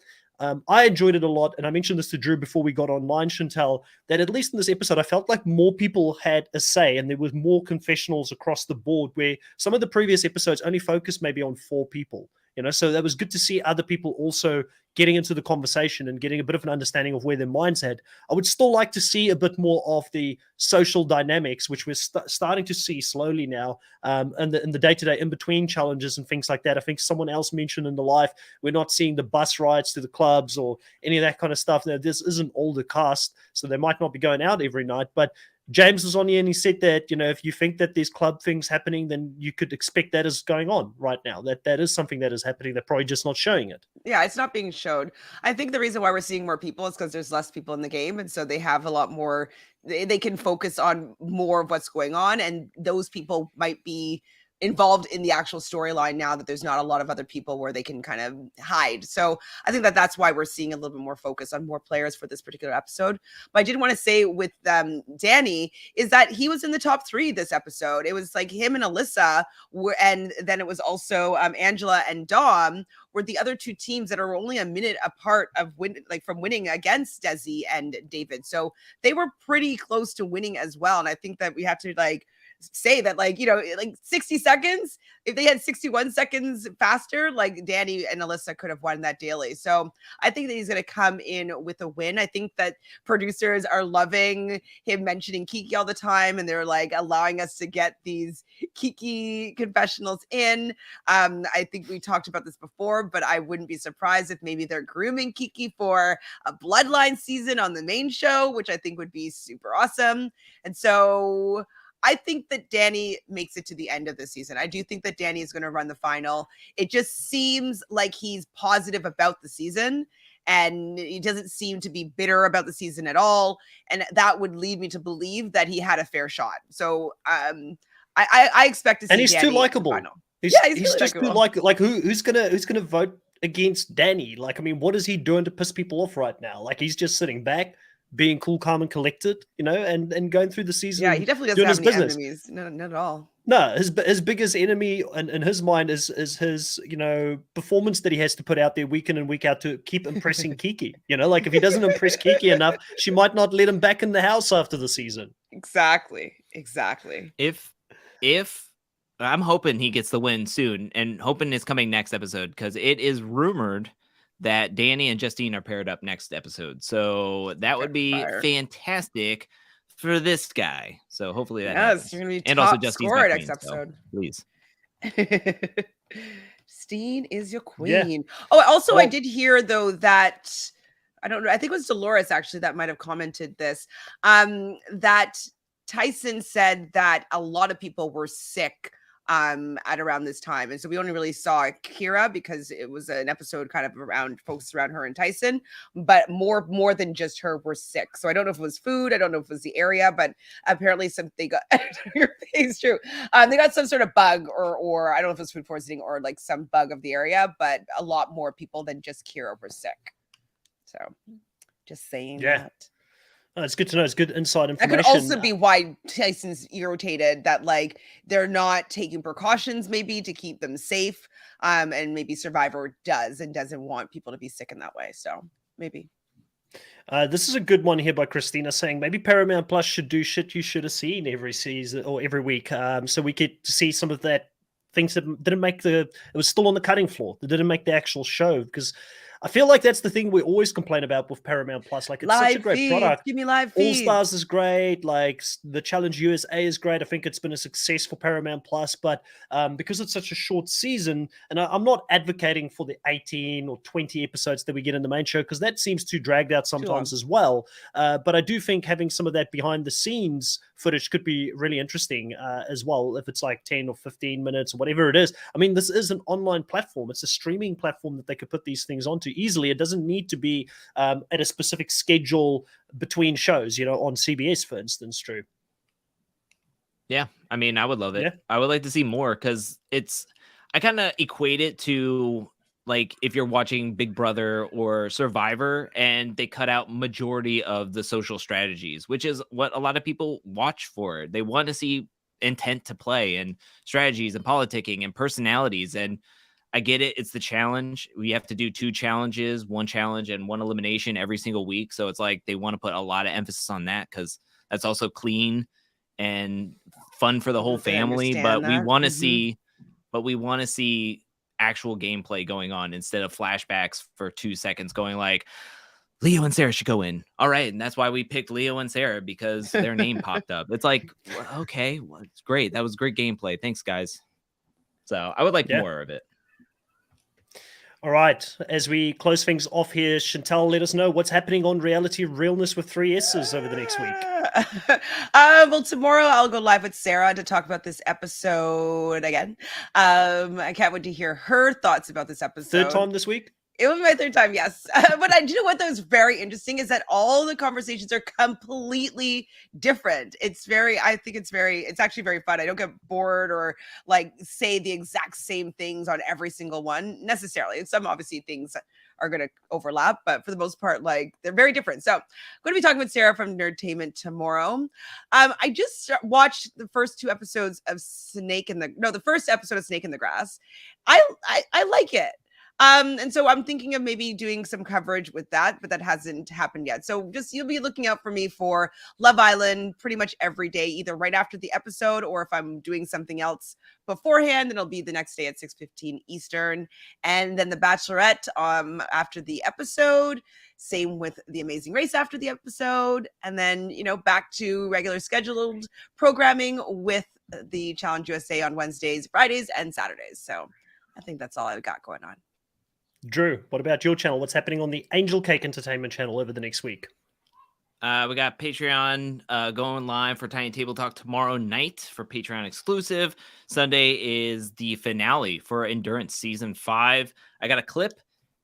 I enjoyed it a lot. And I mentioned this to Drew before we got online, Chantel, that at least in this episode, I felt like more people had a say and there was more confessionals across the board, where some of the previous episodes only focused maybe on 4 people. So that was good to see other people also getting into the conversation and getting a bit of an understanding of where their mind's head. I would still like to see a bit more of the social dynamics, which we're starting to see slowly now, and the day-to-day in-between challenges and things like that. I think someone else mentioned in the live, we're not seeing the bus rides to the clubs or any of that kind of stuff. Now, this isn't all the cast, so they might not be going out every night, but James was on here and he said that, if you think that there's club things happening, then you could expect that is going on right now. That is something that is happening. They're probably just not showing it.
Yeah, it's not being showed. I think the reason why we're seeing more people is because there's less people in the game. And so they have a lot more, they can focus on more of what's going on. And those people might be involved in the actual storyline now that there's not a lot of other people where they can kind of hide. So I think that that's why we're seeing a little bit more focus on more players for this particular episode. But I did want to say with Danny is that he was in the top 3 this episode. It was like him and Alyssa and then it was also Angela and Dom were the other 2 teams that are only a minute apart of from winning against Desi and David. So they were pretty close to winning as well. And I think that we have to say that 60 seconds, if they had 61 seconds faster, like Danny and Alyssa could have won that daily. So I think that he's going to come in with a win. I think that producers are loving him mentioning Kiki all the time, and they're allowing us to get these Kiki confessionals in. I think we talked about this before, but I wouldn't be surprised if maybe they're grooming Kiki for a bloodline season on the main show, which I think would be super awesome. And so I think that Danny makes it to the end of the season. I do think that Danny is going to run the final. It just seems like he's positive about the season. and he doesn't seem to be bitter about the season at all. And that would lead me to believe that he had a fair shot. So I expect to see
And he's
Danny
too likable.
final.
He's
He's really
just too
likable.
like who's gonna vote against Danny? Like, I mean, what is he doing to piss people off right now? Like, he's just sitting back, being cool, calm, and collected, and going through the season.
Yeah, he definitely doesn't
doing
have
his
any
business.
enemies. No, not at all.
No, his biggest enemy in his mind is his performance that he has to put out there week in and week out to keep impressing Kiki. Like, if he doesn't impress Kiki enough, she might not let him back in the house after the season.
Exactly.
If I'm hoping he gets the win soon, and hoping it's coming next episode, because it is rumored that Danny and Justine are paired up next episode. So that would be fantastic for this guy. So hopefully that happens.
You're gonna be
and
top
also Justine's
scorer
my
next
queen,
episode.
So please.
Justine is your queen.
Yeah.
Oh, also, I did hear though that I don't know. I think it was Dolores actually that might have commented this. That Tyson said that a lot of people were sick at around this time, and so we only really saw Kira because it was an episode kind of focused around her and Tyson, but more than just her were sick. So I don't know if it was food, I don't know if it was the area, but apparently they got your face true. They got some sort of bug or I don't know if it was food poisoning or like some bug of the area, but a lot more people than just Kira were sick. So just saying that.
Oh, it's good to know. It's good inside information.
That could also be why Tyson's irritated that like they're not taking precautions maybe to keep them safe. And maybe Survivor does and doesn't want people to be sick in that way. So maybe.
This is a good one here by Christina saying maybe Paramount Plus should do shit you should have seen every season or every week. So we get to see some of that things that didn't make it was still on the cutting floor. That didn't make the actual show, because I feel like that's the thing we always complain about with Paramount Plus. Like, it's
live
such a great
feeds.
product.
Give me live
All
feeds.
Stars is great. Like, the Challenge USA is great. I think it's been a success for Paramount Plus, but because it's such a short season, and I'm not advocating for the 18 or 20 episodes that we get in the main show, because that seems too dragged out sometimes as well. But I do think having some of that behind the scenes footage could be really interesting as well, if it's like 10 or 15 minutes or whatever it is. I mean, this is an online platform. It's a streaming platform that they could put these things onto easily. It doesn't need to be at a specific schedule between shows, on CBS, for instance, Drew.
Yeah, I mean, I would love it.
Yeah.
I would like to see more, because I kind of equate it to like if you're watching Big Brother or Survivor and they cut out majority of the social strategies, which is what a lot of people watch for. They want to see intent to play and strategies and politicking and personalities. And I get it. It's the challenge. We have to do 2 challenges, 1 challenge and 1 elimination every single week. So it's like they want to put a lot of emphasis on that, because that's also clean and fun for the whole family. But we want to see, actual gameplay going on instead of flashbacks for 2 seconds going like, Leo and Sarah should go in. All right. And that's why we picked Leo and Sarah, because their name popped up. It's like, okay, well, it's great. That was great gameplay. Thanks, guys. So I would like more of it.
All right. As we close things off here, Chantal, let us know what's happening on Reality Realness with 3 S's over the next week.
Well, tomorrow I'll go live with Sarah to talk about this episode again. I can't wait to hear her thoughts about this episode.
3rd time this week?
It was my 3rd time, yes. But do you know what that was very interesting is that all the conversations are completely different. It's actually very fun. I don't get bored or like say the exact same things on every single one necessarily. Some obviously things are going to overlap, but for the most part, like they're very different. So I'm going to be talking with Sarah from Nerdtainment tomorrow. I just watched the first 2 episodes of the first episode of Snake in the Grass. I like it. And so I'm thinking of maybe doing some coverage with that, but that hasn't happened yet. So just you'll be looking out for me for Love Island pretty much every day, either right after the episode or if I'm doing something else beforehand, then it'll be the next day at 6:15 Eastern. And then The Bachelorette after the episode. Same with The Amazing Race after the episode. And then, back to regular scheduled programming with the Challenge USA on Wednesdays, Fridays, and Saturdays. So I think that's all I've got going on.
Drew, what about your channel? What's happening on the Angel Cake Entertainment channel over the next week?
We got Patreon going live for Tiny Table Talk tomorrow night for Patreon exclusive. Sunday is the finale for Endurance Season 5. I got a clip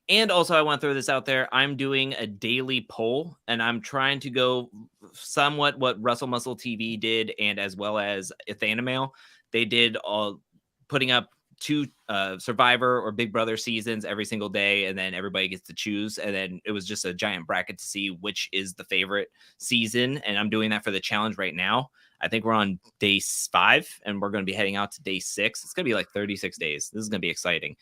And also, I want to throw this out there. I'm doing a daily poll, and I'm trying to go somewhat what Russell Muscle TV did, and as well as Athanimail. They did all putting up 2 Survivor or Big Brother seasons every single day, and then everybody gets to choose. And then it was just a giant bracket to see which is the favorite season. And I'm doing that for the challenge right now. I think we're on day 5, and we're going to be heading out to day 6. It's going to be like 36 days. This is going to be exciting.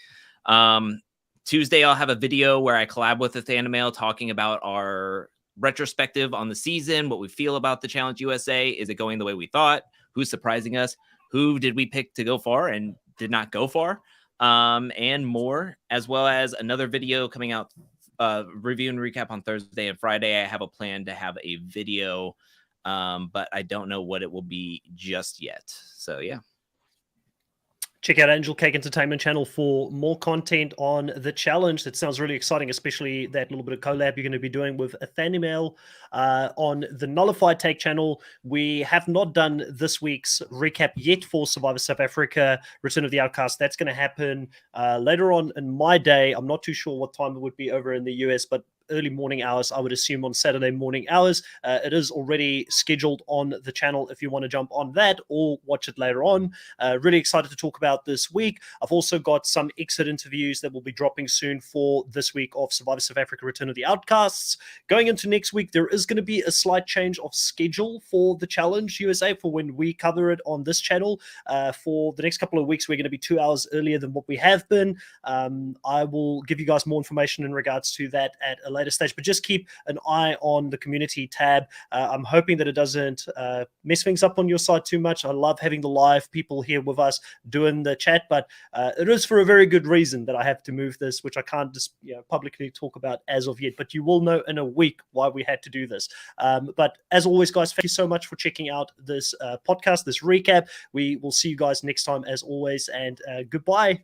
Tuesday, I'll have a video where I collab with Athanimail talking about our retrospective on the season, what we feel about the Challenge USA. Is it going the way we thought? Who's surprising us? Who did we pick to go far and did not go far? And more, as well as another video coming out, review and recap on Thursday and Friday. I have a plan to have a video, but I don't know what it will be just yet. So, yeah.
Check out Angel Cake Entertainment channel for more content on the challenge. That sounds really exciting, especially that little bit of collab you're going to be doing with Athanimail on the Nullified Take channel. We have not done this week's recap yet for Survivor South Africa, Return of the Outcast. That's going to happen later on in my day. I'm not too sure what time it would be over in the US, but early morning hours, I would assume on Saturday morning hours. It is already scheduled on the channel if you want to jump on that or watch it later on. Really excited to talk about this week. I've also got some exit interviews that will be dropping soon for this week of Survivor South Africa Return of the Outcasts. Going into next week, there is going to be a slight change of schedule for the Challenge USA for when we cover it on this channel. For the next couple of weeks, we're going to be 2 hours earlier than what we have been. I will give you guys more information in regards to that at a later stage, but just keep an eye on the community tab. I'm hoping that it doesn't mess things up on your side too much. I love having the live people here with us doing the chat, but it is for a very good reason that I have to move this, which I can't just publicly talk about as of yet, but you will know in a week why we had to do this. But as always, guys, thank you so much for checking out this podcast, this recap. We will see you guys next time as always, and goodbye.